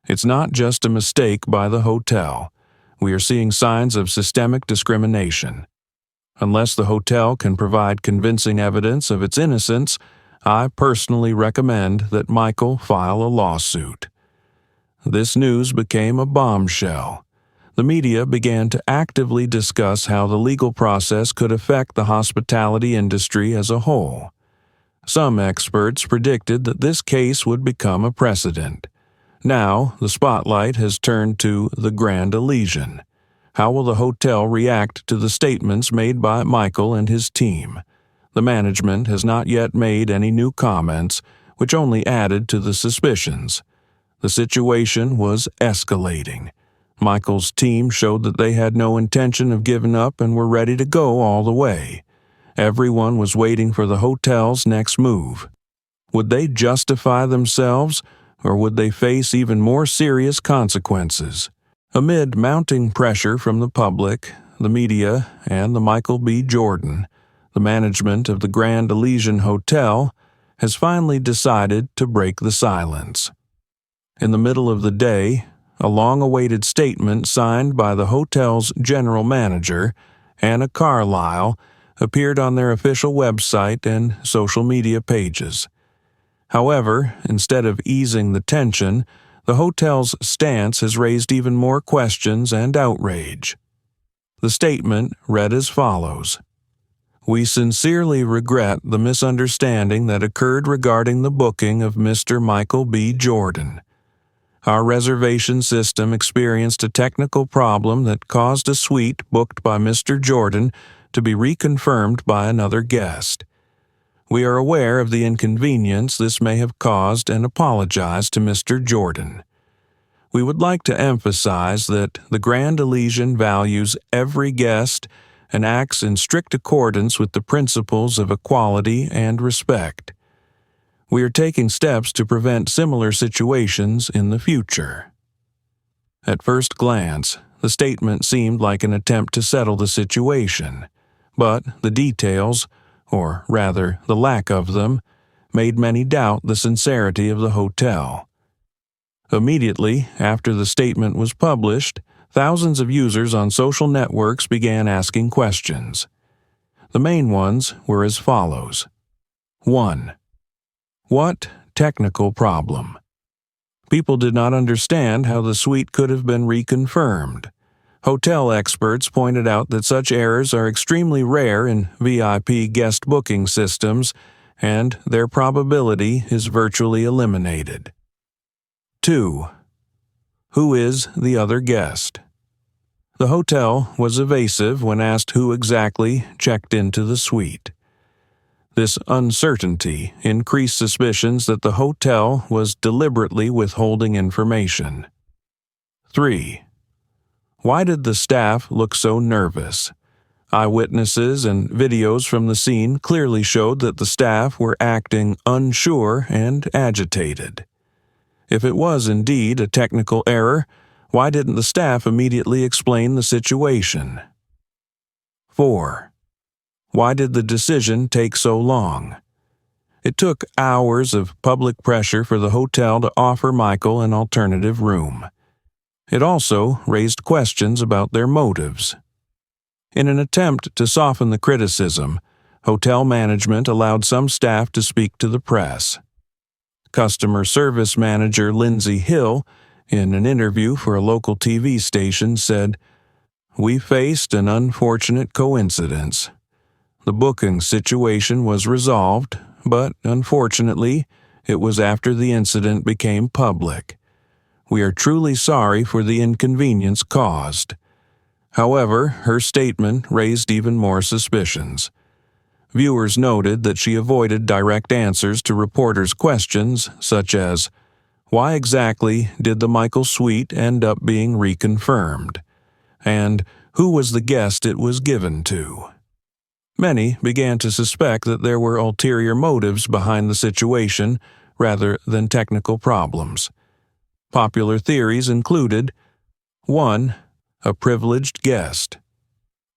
"It's not just a mistake by the hotel. We are seeing signs of systemic discrimination. Unless the hotel can provide convincing evidence of its innocence, I personally recommend that Michael file a lawsuit." This news became a bombshell. The media began to actively discuss how the legal process could affect the hospitality industry as a whole. Some experts predicted that this case would become a precedent. Now, the spotlight has turned to the Grand Elysian. How will the hotel react to the statements made by Michael and his team? The management has not yet made any new comments, which only added to the suspicions. The situation was escalating. Michael's team showed that they had no intention of giving up and were ready to go all the way. Everyone was waiting for the hotel's next move. Would they justify themselves, or would they face even more serious consequences? Amid mounting pressure from the public, the media, and the Michael B. Jordan, the management of the Grand Elysian Hotel has finally decided to break the silence. In the middle of the day, a long-awaited statement signed by the hotel's general manager, Anna Carlisle, appeared on their official website and social media pages. However, instead of easing the tension, the hotel's stance has raised even more questions and outrage. The statement read as follows: "We sincerely regret the misunderstanding that occurred regarding the booking of Mr. Michael B. Jordan. Our reservation system experienced a technical problem that caused a suite booked by Mr. Jordan to be reconfirmed by another guest. We are aware of the inconvenience this may have caused and apologize to Mr. Jordan. We would like to emphasize that the Grand Elysian values every guest and acts in strict accordance with the principles of equality and respect. We are taking steps to prevent similar situations in the future." At first glance, the statement seemed like an attempt to settle the situation, but the details, or rather the lack of them, made many doubt the sincerity of the hotel. Immediately after the statement was published, thousands of users on social networks began asking questions. The main ones were as follows. 1. What technical problem? People did not understand how the suite could have been reconfirmed. Hotel experts pointed out that such errors are extremely rare in VIP guest booking systems, and their probability is virtually eliminated. 2. Who is the other guest? The hotel was evasive when asked who exactly checked into the suite. This uncertainty increased suspicions that the hotel was deliberately withholding information. 3. Why did the staff look so nervous? Eyewitnesses and videos from the scene clearly showed that the staff were acting unsure and agitated. If it was indeed a technical error, why didn't the staff immediately explain the situation? 4. Why did the decision take so long? It took hours of public pressure for the hotel to offer Michael an alternative room. It also raised questions about their motives. In an attempt to soften the criticism, hotel management allowed some staff to speak to the press. Customer service manager Lindsay Hill, in an interview for a local TV station, said, "We faced an unfortunate coincidence. The booking situation was resolved, but unfortunately, it was after the incident became public. We are truly sorry for the inconvenience caused." However, her statement raised even more suspicions. Viewers noted that she avoided direct answers to reporters' questions, such as, "Why exactly did the Michael suite end up being reconfirmed?" and "Who was the guest it was given to?" Many began to suspect that there were ulterior motives behind the situation rather than technical problems. Popular theories included 1. A privileged guest.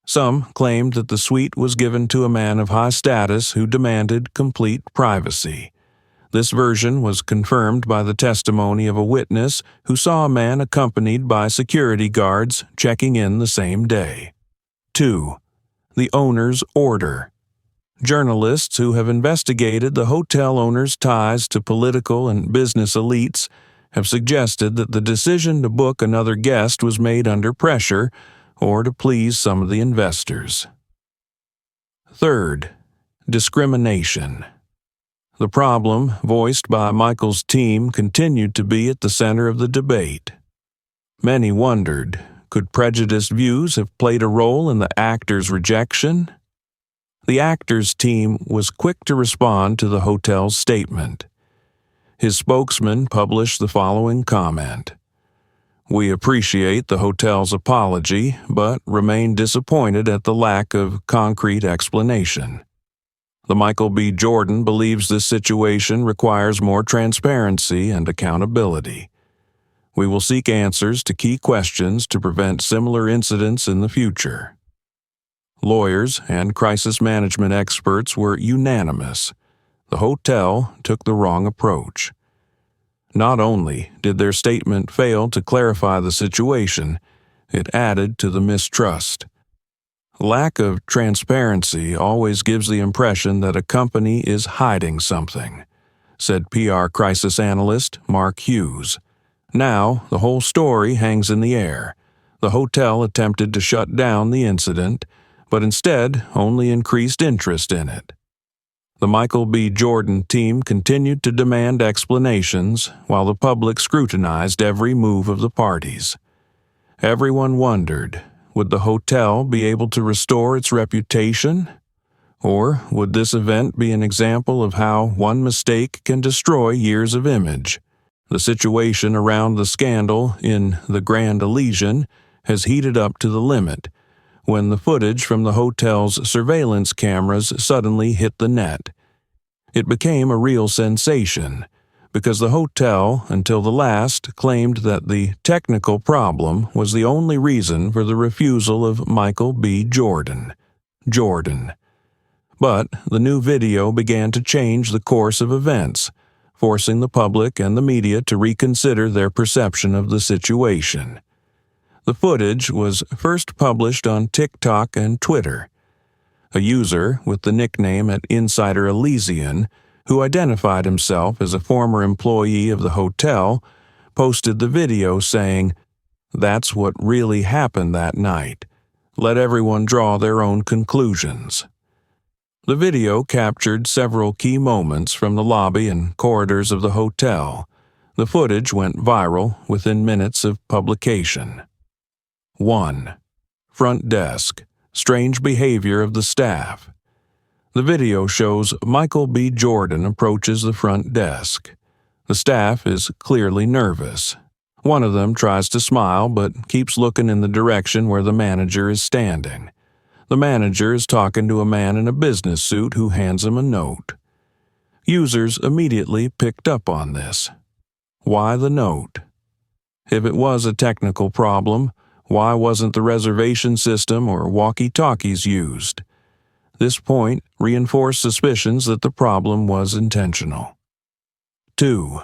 Some claimed that the suite was given to a man of high status who demanded complete privacy. This version was confirmed by the testimony of a witness who saw a man accompanied by security guards checking in the same day. 2. The owner's order. Journalists who have investigated the hotel owner's ties to political and business elites have suggested that the decision to book another guest was made under pressure or to please some of the investors. 3. Discrimination. The problem voiced by Michael's team continued to be at the center of the debate. Many wondered, could prejudiced views have played a role in the actor's rejection? The actor's team was quick to respond to the hotel's statement. His spokesman published the following comment: "We appreciate the hotel's apology, but remain disappointed at the lack of concrete explanation. The Michael B. Jordan believes this situation requires more transparency and accountability. We will seek answers to key questions to prevent similar incidents in the future." Lawyers and crisis management experts were unanimous. The hotel took the wrong approach. Not only did their statement fail to clarify the situation, it added to the mistrust. Lack of transparency always gives the impression that a company is hiding something, said PR crisis analyst Mark Hughes. Now, the whole story hangs in the air. The hotel attempted to shut down the incident, but instead only increased interest in it. The Michael B. Jordan team continued to demand explanations while the public scrutinized every move of the parties. Everyone wondered, would the hotel be able to restore its reputation? Or would this event be an example of how one mistake can destroy years of image? The situation around the scandal in the Grand Elysian has heated up to the limit when the footage from the hotel's surveillance cameras suddenly hit the net. It became a real sensation because the hotel, until the last, claimed that the technical problem was the only reason for the refusal of Michael B. Jordan. But the new video began to change the course of events, forcing the public and the media to reconsider their perception of the situation. The footage was first published on TikTok and Twitter. A user with the nickname @InsiderElysian, who identified himself as a former employee of the hotel, posted the video saying, "That's what really happened that night. Let everyone draw their own conclusions." The video captured several key moments from the lobby and corridors of the hotel. The footage went viral within minutes of publication. 1. Front desk. Strange behavior of the staff. The video shows Michael B. Jordan approaches the front desk. The staff is clearly nervous. One of them tries to smile but keeps looking in the direction where the manager is standing. The manager is talking to a man in a business suit who hands him a note. Users immediately picked up on this. Why the note? If it was a technical problem, why wasn't the reservation system or walkie-talkies used? This point reinforced suspicions that the problem was intentional. 2.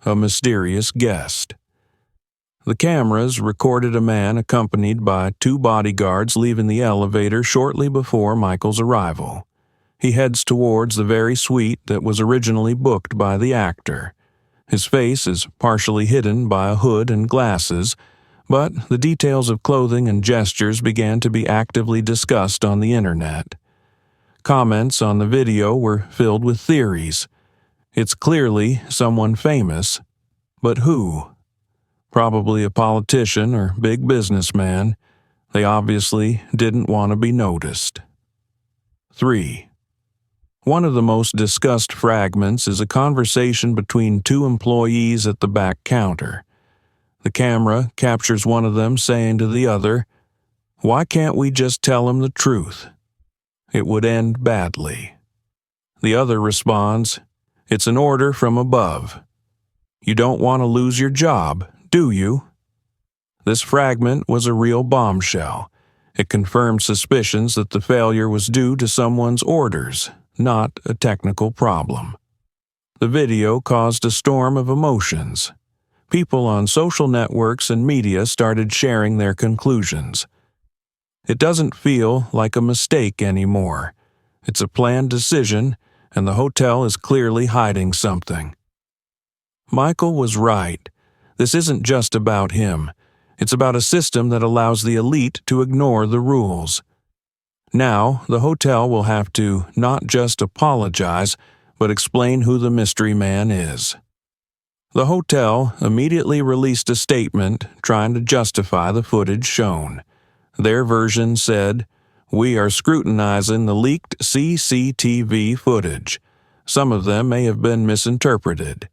A mysterious guest. The cameras recorded a man accompanied by 2 bodyguards leaving the elevator shortly before Michael's arrival. He heads towards the very suite that was originally booked by the actor. His face is partially hidden by a hood and glasses, but the details of clothing and gestures began to be actively discussed on the internet. Comments on the video were filled with theories. It's clearly someone famous, but who? Probably a politician or big businessman. They obviously didn't want to be noticed. 3. One of the most discussed fragments is a conversation between 2 employees at the back counter. The camera captures one of them saying to the other, "Why can't we just tell him the truth? It would end badly." The other responds, "It's an order from above. You don't want to lose your job, do you?" This fragment was a real bombshell. It confirmed suspicions that the failure was due to someone's orders, not a technical problem. The video caused a storm of emotions. People on social networks and media started sharing their conclusions. It doesn't feel like a mistake anymore. It's a planned decision, and the hotel is clearly hiding something. Michael was right. This isn't just about him. It's about a system that allows the elite to ignore the rules. Now, the hotel will have to not just apologize, but explain who the mystery man is. The hotel immediately released a statement trying to justify the footage shown. Their version said, "We are scrutinizing the leaked CCTV footage. Some of them may have been misinterpreted.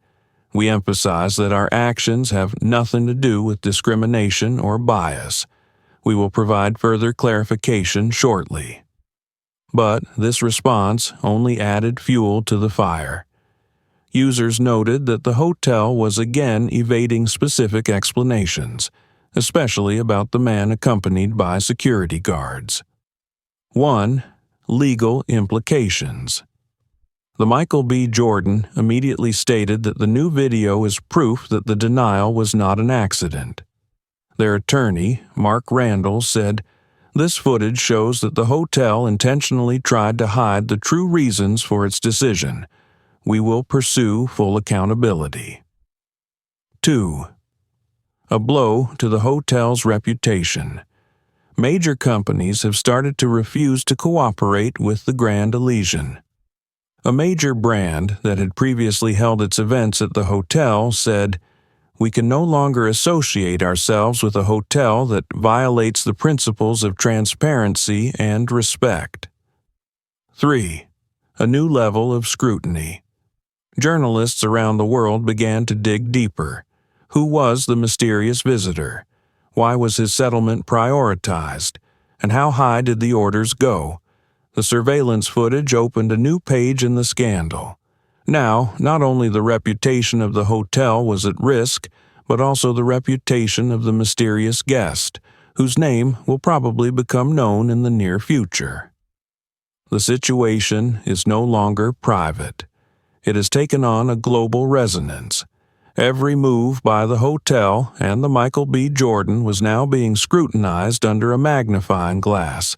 We emphasize that our actions have nothing to do with discrimination or bias. We will provide further clarification shortly." But this response only added fuel to the fire. Users noted that the hotel was again evading specific explanations, especially about the man accompanied by security guards. 1. Legal implications. The Michael B. Jordan immediately stated that the new video is proof that the denial was not an accident. Their attorney, Mark Randall, said, "This footage shows that the hotel intentionally tried to hide the true reasons for its decision. We will pursue full accountability." 2. A blow to the hotel's reputation. Major companies have started to refuse to cooperate with the Grand Elysian. A major brand that had previously held its events at the hotel said, "We can no longer associate ourselves with a hotel that violates the principles of transparency and respect." 3. A new level of scrutiny. Journalists around the world began to dig deeper. Who was the mysterious visitor? Why was his settlement prioritized? And how high did the orders go? The surveillance footage opened a new page in the scandal. Now, not only the reputation of the hotel was at risk, but also the reputation of the mysterious guest, whose name will probably become known in the near future. The situation is no longer private. It has taken on a global resonance. Every move by the hotel and the Michael B. Jordan was now being scrutinized under a magnifying glass,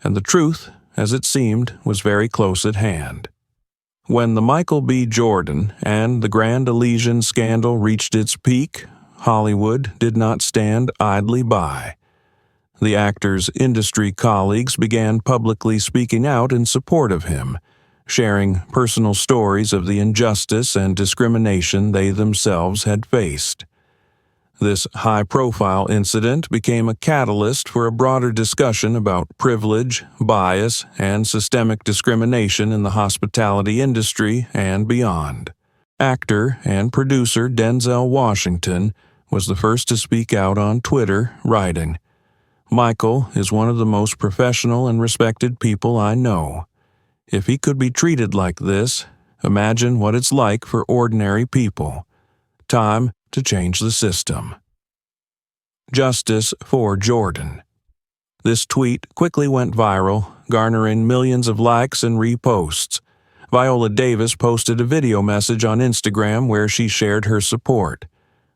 and the truth, as it seemed, was very close at hand. When the Michael B. Jordan and the Grand Elysian scandal reached its peak, Hollywood did not stand idly by. The actor's industry colleagues began publicly speaking out in support of him, sharing personal stories of the injustice and discrimination they themselves had faced. This high-profile incident became a catalyst for a broader discussion about privilege, bias, and systemic discrimination in the hospitality industry and beyond. Actor and producer Denzel Washington was the first to speak out on Twitter, writing, "Michael is one of the most professional and respected people I know. If he could be treated like this, imagine what it's like for ordinary people. Time to change the system." Justice for Jordan. This tweet quickly went viral, garnering millions of likes and reposts. Viola Davis posted a video message on Instagram where she shared her support.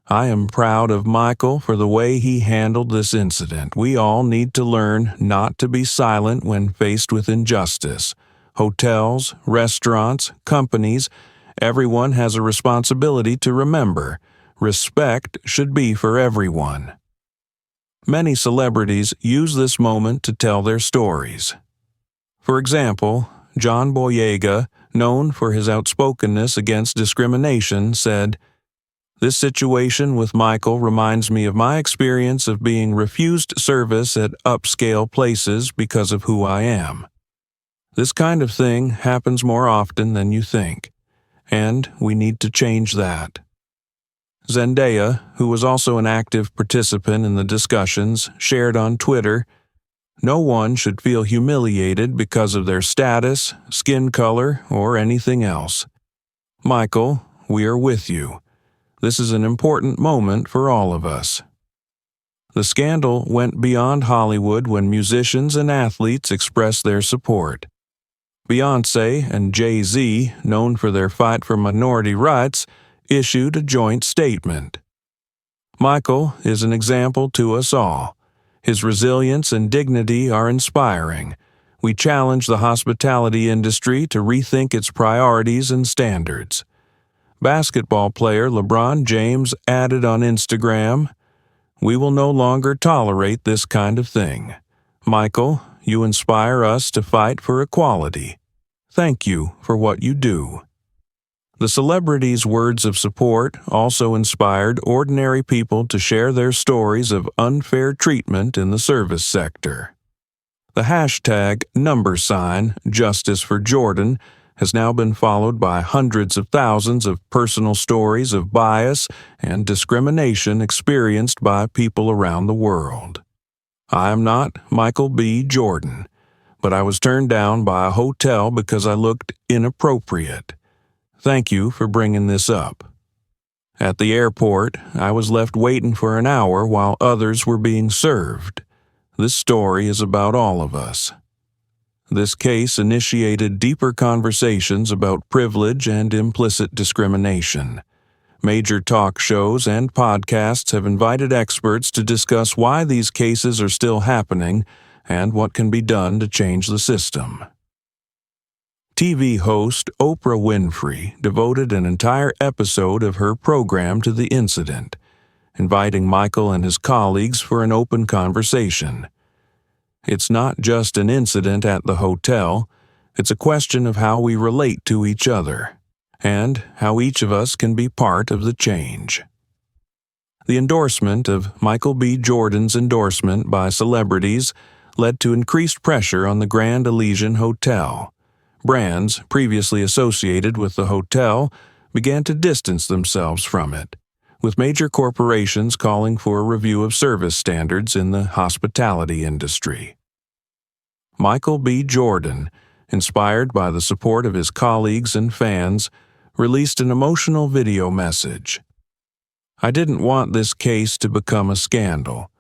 "I am proud of Michael for the way he handled this incident. We all need to learn not to be silent when faced with injustice. Hotels, restaurants, companies, everyone has a responsibility to remember, respect should be for everyone." Many celebrities use this moment to tell their stories. For example, John Boyega, known for his outspokenness against discrimination, said, "This situation with Michael reminds me of my experience of being refused service at upscale places because of who I am. This kind of thing happens more often than you think, and we need to change that." Zendaya, who was also an active participant in the discussions, shared on Twitter, "No one should feel humiliated because of their status, skin color, or anything else. Michael, we are with you. This is an important moment for all of us." The scandal went beyond Hollywood when musicians and athletes expressed their support. Beyoncé and Jay-Z, known for their fight for minority rights, issued a joint statement. "Michael is an example to us all. His resilience and dignity are inspiring. We challenge the hospitality industry to rethink its priorities and standards." Basketball player LeBron James added on Instagram, "We will no longer tolerate this kind of thing. Michael, you inspire us to fight for equality. Thank you for what you do." The celebrities' words of support also inspired ordinary people to share their stories of unfair treatment in the service sector. The hashtag #Justice for Jordan has now been followed by hundreds of thousands of personal stories of bias and discrimination experienced by people around the world. I am not Michael B. Jordan, but I was turned down by a hotel because I looked inappropriate. Thank you for bringing this up. At the airport, I was left waiting for an hour while others were being served. This story is about all of us. This case initiated deeper conversations about privilege and implicit discrimination. Major talk shows and podcasts have invited experts to discuss why these cases are still happening and what can be done to change the system. TV host Oprah Winfrey devoted an entire episode of her program to the incident, inviting Michael and his colleagues for an open conversation. It's not just an incident at the hotel, it's a question of how we relate to each other, and how each of us can be part of the change. The endorsement of Michael B. Jordan's endorsement by celebrities led to increased pressure on the Grand Elysian Hotel. Brands previously associated with the hotel began to distance themselves from it, with major corporations calling for a review of service standards in the hospitality industry. Michael B. Jordan, inspired by the support of his colleagues and fans, released an emotional video message. "I didn't want this case to become a scandal,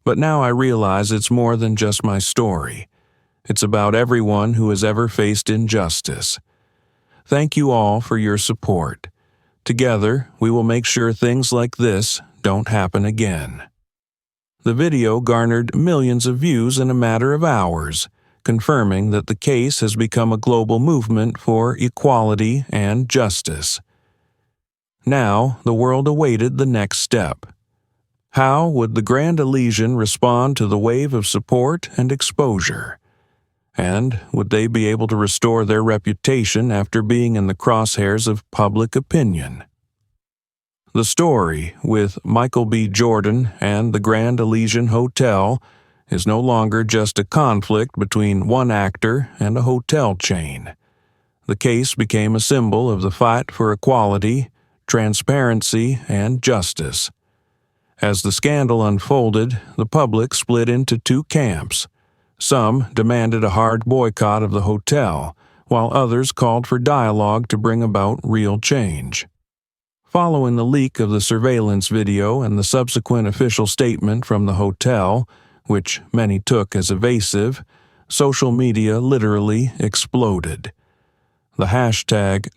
but now I realize it's more than just my story. It's about everyone who has ever faced injustice. Thank you all for your support. Together, we will make sure things like this don't happen again." The video garnered millions of views in a matter of hours, confirming that the case has become a global movement for equality and justice. Now, the world awaited the next step. How would the Grand Elysian respond to the wave of support and exposure? And would they be able to restore their reputation after being in the crosshairs of public opinion? The story, with Michael B. Jordan and the Grand Elysian Hotel, is no longer just a conflict between one actor and a hotel chain. The case became a symbol of the fight for equality, transparency, and justice. As the scandal unfolded, the public split into two camps. Some demanded a hard boycott of the hotel, while others called for dialogue to bring about real change. Following the leak of the surveillance video and the subsequent official statement from the hotel, which many took as evasive, social media literally exploded. The hashtag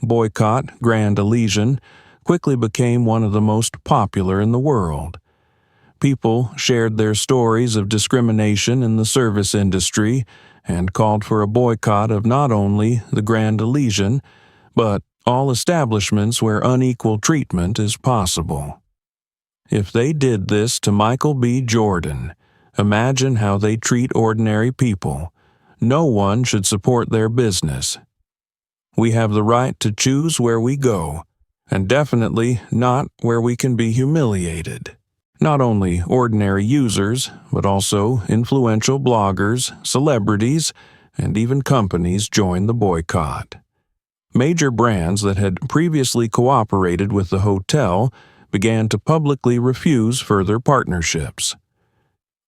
#boycott_Grand Elysian quickly became one of the most popular in the world. People shared their stories of discrimination in the service industry and called for a boycott of not only the Grand Elysian, but all establishments where unequal treatment is possible. If they did this to Michael B. Jordan, imagine how they treat ordinary people. No one should support their business. We have the right to choose where we go, and definitely not where we can be humiliated. Not only ordinary users, but also influential bloggers, celebrities, and even companies joined the boycott. Major brands that had previously cooperated with the hotel began to publicly refuse further partnerships.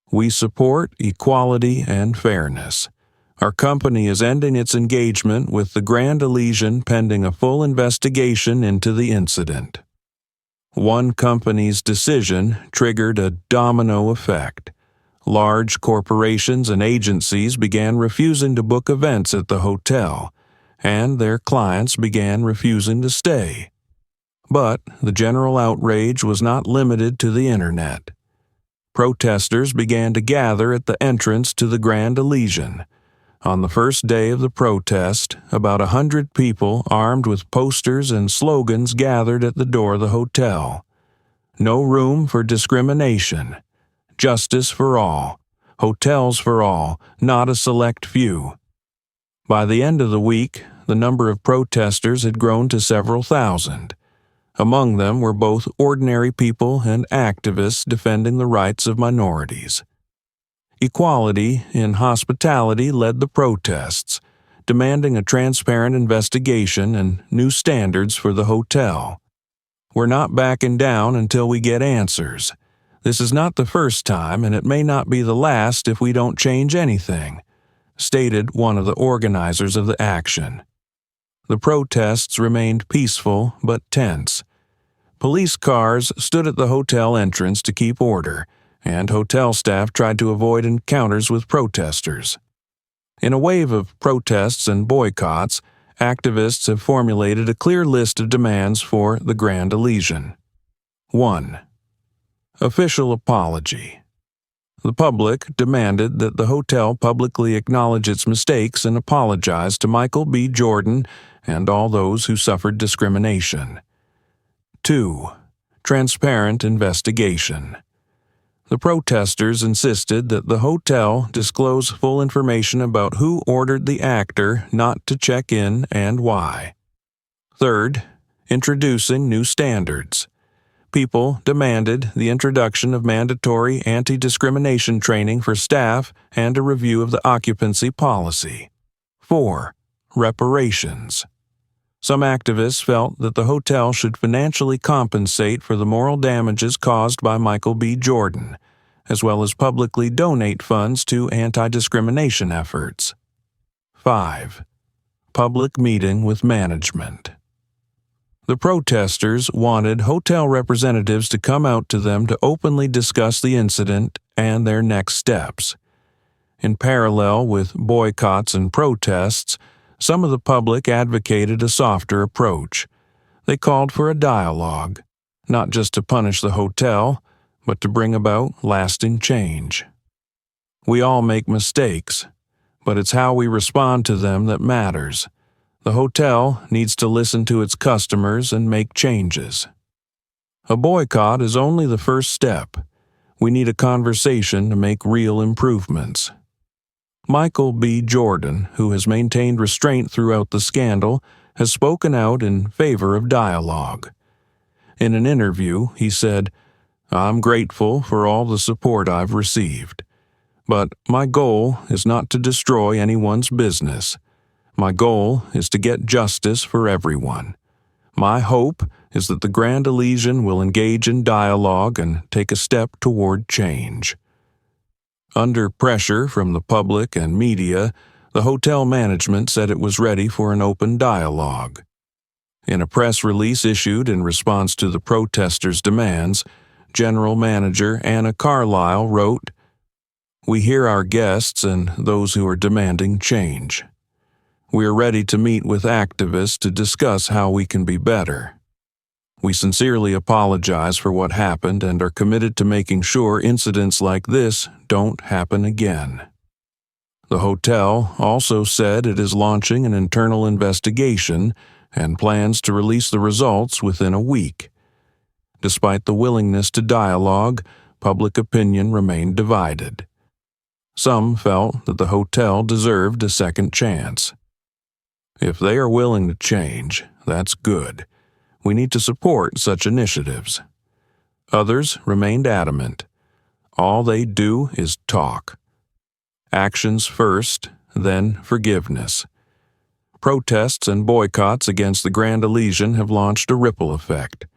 We support equality and fairness. Our company is ending its engagement with the Grand Elysian pending a full investigation into the incident. One company's decision triggered a domino effect. Large corporations and agencies began refusing to book events at the hotel, and their clients began refusing to stay. But the general outrage was not limited to the internet. Protesters began to gather at the entrance to the Grand Elysian. On the first day of the protest, about 100 people armed with posters and slogans gathered at the door of the hotel. No room for discrimination. Justice for all. Hotels for all, not a select few. By the end of the week, the number of protesters had grown to several thousand. Among them were both ordinary people and activists defending the rights of minorities. Equality in hospitality led the protests, demanding a transparent investigation and new standards for the hotel. We're not backing down until we get answers. This is not the first time, and it may not be the last if we don't change anything, stated one of the organizers of the action. The protests remained peaceful but tense. Police cars stood at the hotel entrance to keep order, and hotel staff tried to avoid encounters with protesters. In a wave of protests and boycotts, activists have formulated a clear list of demands for the Grand Elysian. 1. Official apology. The public demanded that the hotel publicly acknowledge its mistakes and apologize to Michael B. Jordan and all those who suffered discrimination. 2. Transparent investigation. The protesters insisted that the hotel disclose full information about who ordered the actor not to check in and why. 3. Introducing new standards. People demanded the introduction of mandatory anti-discrimination training for staff and a review of the occupancy policy. 4. Reparations. Some activists felt that the hotel should financially compensate for the moral damages caused by Michael B. Jordan, as well as publicly donate funds to anti-discrimination efforts. 5. Public meeting with management. The protesters wanted hotel representatives to come out to them to openly discuss the incident and their next steps. In parallel with boycotts and protests, some of the public advocated a softer approach. They called for a dialogue, not just to punish the hotel, but to bring about lasting change. We all make mistakes, but it's how we respond to them that matters. The hotel needs to listen to its customers and make changes. A boycott is only the first step. We need a conversation to make real improvements. Michael B. Jordan, who has maintained restraint throughout the scandal, has spoken out in favor of dialogue. In an interview, he said, "I'm grateful for all the support I've received. But my goal is not to destroy anyone's business. My goal is to get justice for everyone. My hope is that the Grand Elysian will engage in dialogue and take a step toward change." Under pressure from the public and media, the hotel management said it was ready for an open dialogue. In a press release issued in response to the protesters' demands, General Manager Anna Carlisle wrote, "We hear our guests and those who are demanding change. We are ready to meet with activists to discuss how we can be better. We sincerely apologize for what happened and are committed to making sure incidents like this don't happen again." The hotel also said it is launching an internal investigation and plans to release the results within a week. Despite the willingness to dialogue, public opinion remained divided. Some felt that the hotel deserved a second chance. If they are willing to change, that's good. We need to support such initiatives. Others remained adamant. All they do is talk. Actions first, then forgiveness. Protests and boycotts against the Grand Elysian have launched a ripple effect.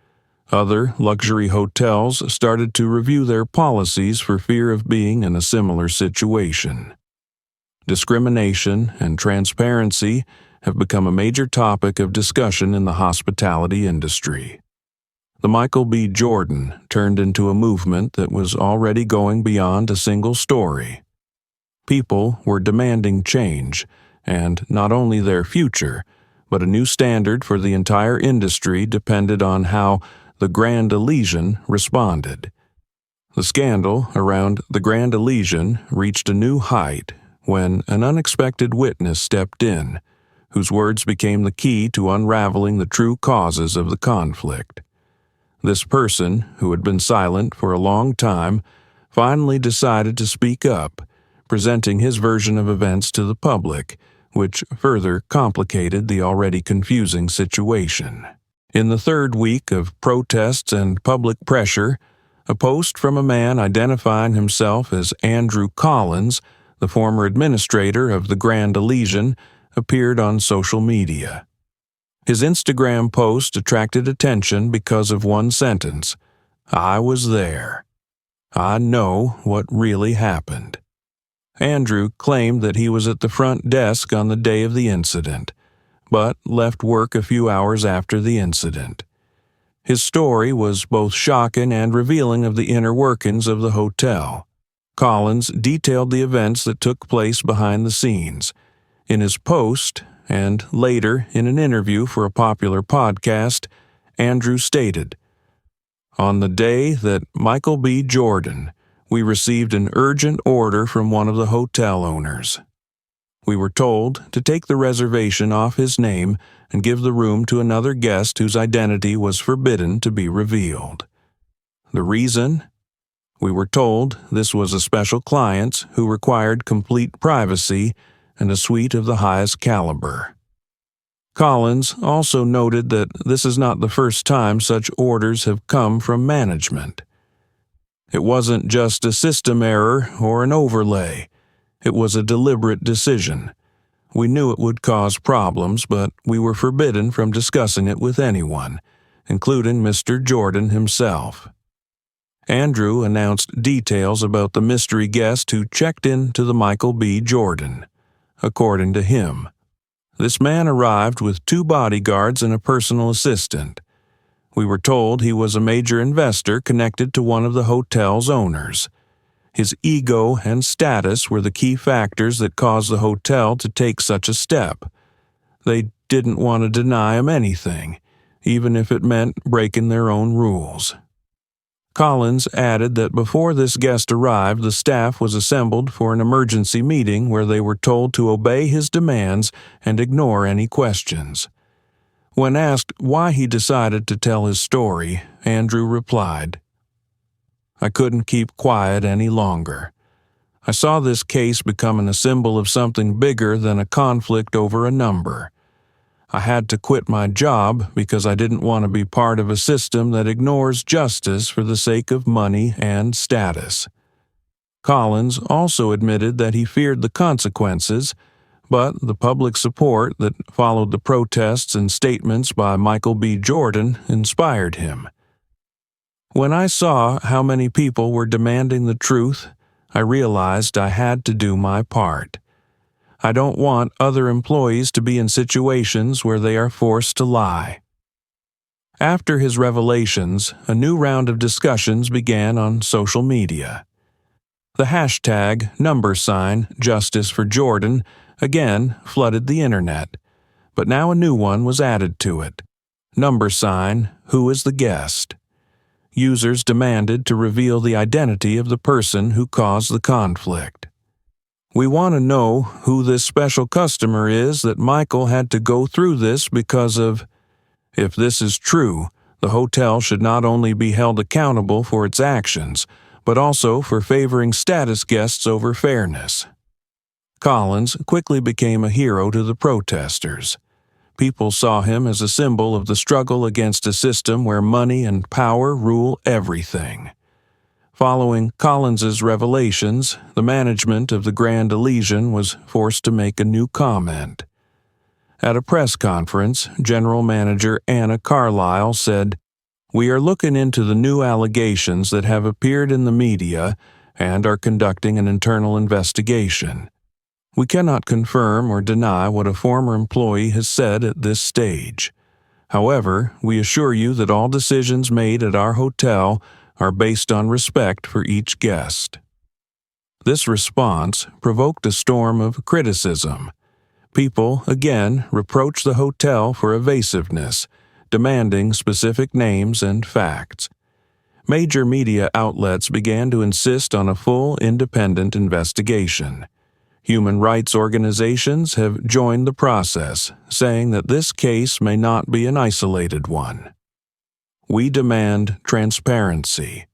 Other luxury hotels started to review their policies for fear of being in a similar situation. Discrimination and transparency have become a major topic of discussion in the hospitality industry. The Michael B. Jordan turned into a movement that was already going beyond a single story. People were demanding change, and not only their future, but a new standard for the entire industry depended on how the Grand Elysian responded. The scandal around the Grand Elysian reached a new height when an unexpected witness stepped in, whose words became the key to unraveling the true causes of the conflict. This person, who had been silent for a long time, finally decided to speak up, presenting his version of events to the public, which further complicated the already confusing situation. In the third week of protests and public pressure, a post from a man identifying himself as Andrew Collins, the former administrator of the Grand Elysian, appeared on social media. His Instagram post attracted attention because of one sentence: "I was there. I know what really happened." Andrew claimed that he was at the front desk on the day of the incident, but left work a few hours after the incident. His story was both shocking and revealing of the inner workings of the hotel. Collins detailed the events that took place behind the scenes. In his post, and later in an interview for a popular podcast, Andrew stated, "On the day that Michael B. Jordan, we received an urgent order from one of the hotel owners. We were told to take the reservation off his name and give the room to another guest whose identity was forbidden to be revealed. The reason? We were told this was a special client who required complete privacy and a suite of the highest caliber." Collins also noted that this is not the first time such orders have come from management. It wasn't just a system error or an overlay. It was a deliberate decision. We knew it would cause problems, but we were forbidden from discussing it with anyone, including Mr. Jordan himself. Andrew announced details about the mystery guest who checked into the Michael B. Jordan. According to him, this man arrived with 2 bodyguards and a personal assistant. We were told he was a major investor connected to one of the hotel's owners. His ego and status were the key factors that caused the hotel to take such a step. They didn't want to deny him anything, even if it meant breaking their own rules. Collins added that before this guest arrived, the staff was assembled for an emergency meeting where they were told to obey his demands and ignore any questions. When asked why he decided to tell his story, Andrew replied, "I couldn't keep quiet any longer. I saw this case becoming a symbol of something bigger than a conflict over a number. I had to quit my job because I didn't want to be part of a system that ignores justice for the sake of money and status." Collins also admitted that he feared the consequences, but the public support that followed the protests and statements by Michael B. Jordan inspired him. "When I saw how many people were demanding the truth, I realized I had to do my part. I don't want other employees to be in situations where they are forced to lie." After his revelations, a new round of discussions began on social media. The hashtag #JusticeForJordan again flooded the internet, but now a new one was added to it. #Who is the guest? Users demanded to reveal the identity of the person who caused the conflict. "We want to know who this special customer is that Michael had to go through this because of. If this is true, the hotel should not only be held accountable for its actions, but also for favoring status guests over fairness." Collins quickly became a hero to the protesters. People saw him as a symbol of the struggle against a system where money and power rule everything. Following Collins's revelations, the management of the Grand Elysian was forced to make a new comment. At a press conference, General Manager Anna Carlisle said, "We are looking into the new allegations that have appeared in the media and are conducting an internal investigation. We cannot confirm or deny what a former employee has said at this stage. However, we assure you that all decisions made at our hotel are based on respect for each guest." This response provoked a storm of criticism. People again reproached the hotel for evasiveness, demanding specific names and facts. Major media outlets began to insist on a full independent investigation. Human rights organizations have joined the process, saying that this case may not be an isolated one. "We demand transparency.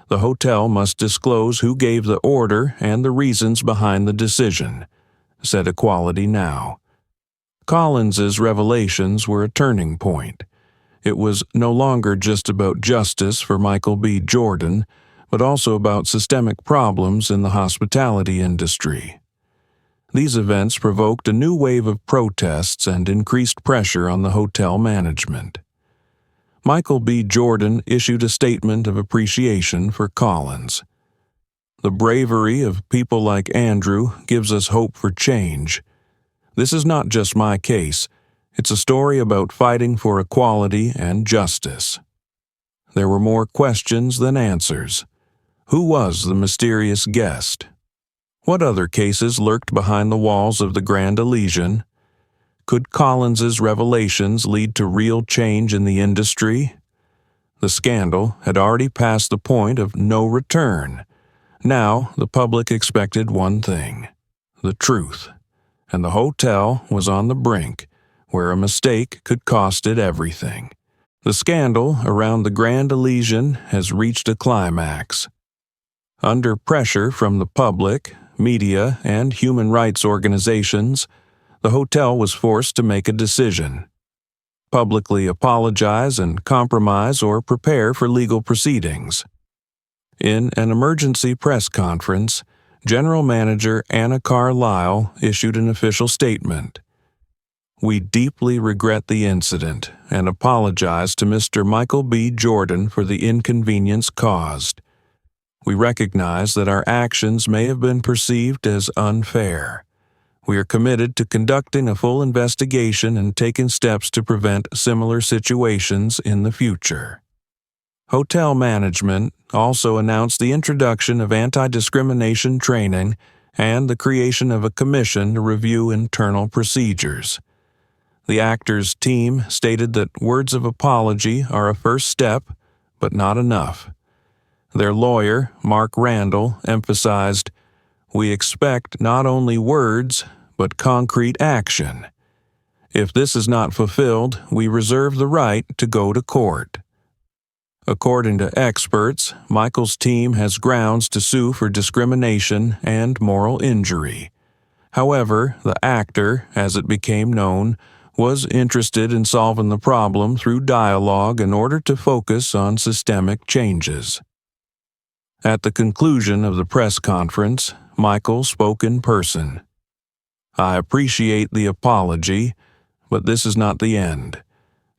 The hotel must disclose who gave the order and the reasons behind the decision," said Equality Now. Collins's revelations were a turning point. It was no longer just about justice for Michael B. Jordan, but also about systemic problems in the hospitality industry. These events provoked a new wave of protests and increased pressure on the hotel management. Michael B. Jordan issued a statement of appreciation for Collins. "The bravery of people like Andrew gives us hope for change. This is not just my case. It's a story about fighting for equality and justice." There were more questions than answers. Who was the mysterious guest? What other cases lurked behind the walls of the Grand Elysian? Could Collins's revelations lead to real change in the industry? The scandal had already passed the point of no return. Now the public expected one thing: the truth. And the hotel was on the brink, where a mistake could cost it everything. The scandal around the Grand Elysian has reached a climax. Under pressure from the public, media, and human rights organizations, the hotel was forced to make a decision: publicly apologize and compromise, or prepare for legal proceedings. In an emergency press conference, General Manager Anna Carlisle issued an official statement. "We deeply regret the incident and apologize to Mr. Michael B. Jordan for the inconvenience caused. We recognize that our actions may have been perceived as unfair. We are committed to conducting a full investigation and taking steps to prevent similar situations in the future." Hotel management also announced the introduction of anti-discrimination training and the creation of a commission to review internal procedures. The actors' team stated that words of apology are a first step, but not enough. Their lawyer, Mark Randall, emphasized, "We expect not only words, but concrete action. If this is not fulfilled, we reserve the right to go to court." According to experts, Michael's team has grounds to sue for discrimination and moral injury. However, the actor, as it became known, was interested in solving the problem through dialogue in order to focus on systemic changes. At the conclusion of the press conference, Michael spoke in person. "I appreciate the apology, but this is not the end.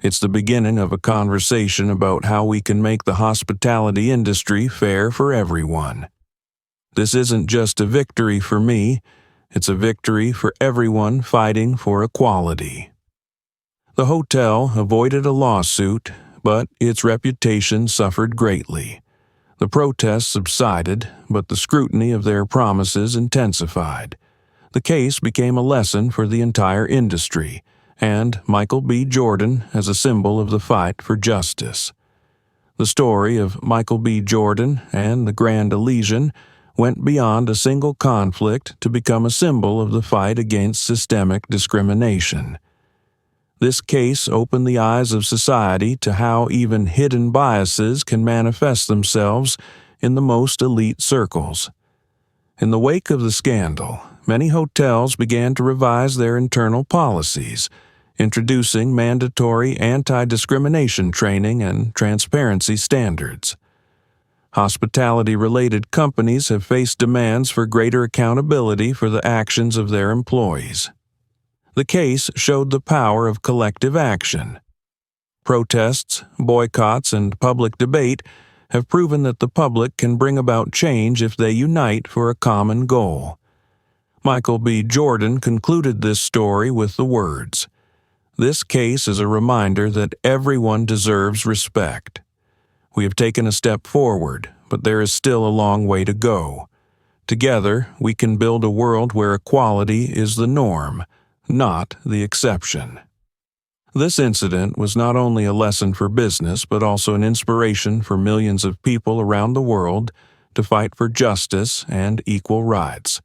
It's the beginning of a conversation about how we can make the hospitality industry fair for everyone. This isn't just a victory for me, it's a victory for everyone fighting for equality." The hotel avoided a lawsuit, but its reputation suffered greatly. The protests subsided, but the scrutiny of their promises intensified. The case became a lesson for the entire industry, and Michael B. Jordan as a symbol of the fight for justice. The story of Michael B. Jordan and the Grand Elysian went beyond a single conflict to become a symbol of the fight against systemic discrimination. This case opened the eyes of society to how even hidden biases can manifest themselves in the most elite circles. In the wake of the scandal, many hotels began to revise their internal policies, introducing mandatory anti-discrimination training and transparency standards. Hospitality-related companies have faced demands for greater accountability for the actions of their employees. The case showed the power of collective action. Protests, boycotts, and public debate have proven that the public can bring about change if they unite for a common goal. Michael B. Jordan concluded this story with the words, "This case is a reminder that everyone deserves respect. We have taken a step forward, but there is still a long way to go. Together, we can build a world where equality is the norm, not the exception." This incident was not only a lesson for business, but also an inspiration for millions of people around the world to fight for justice and equal rights.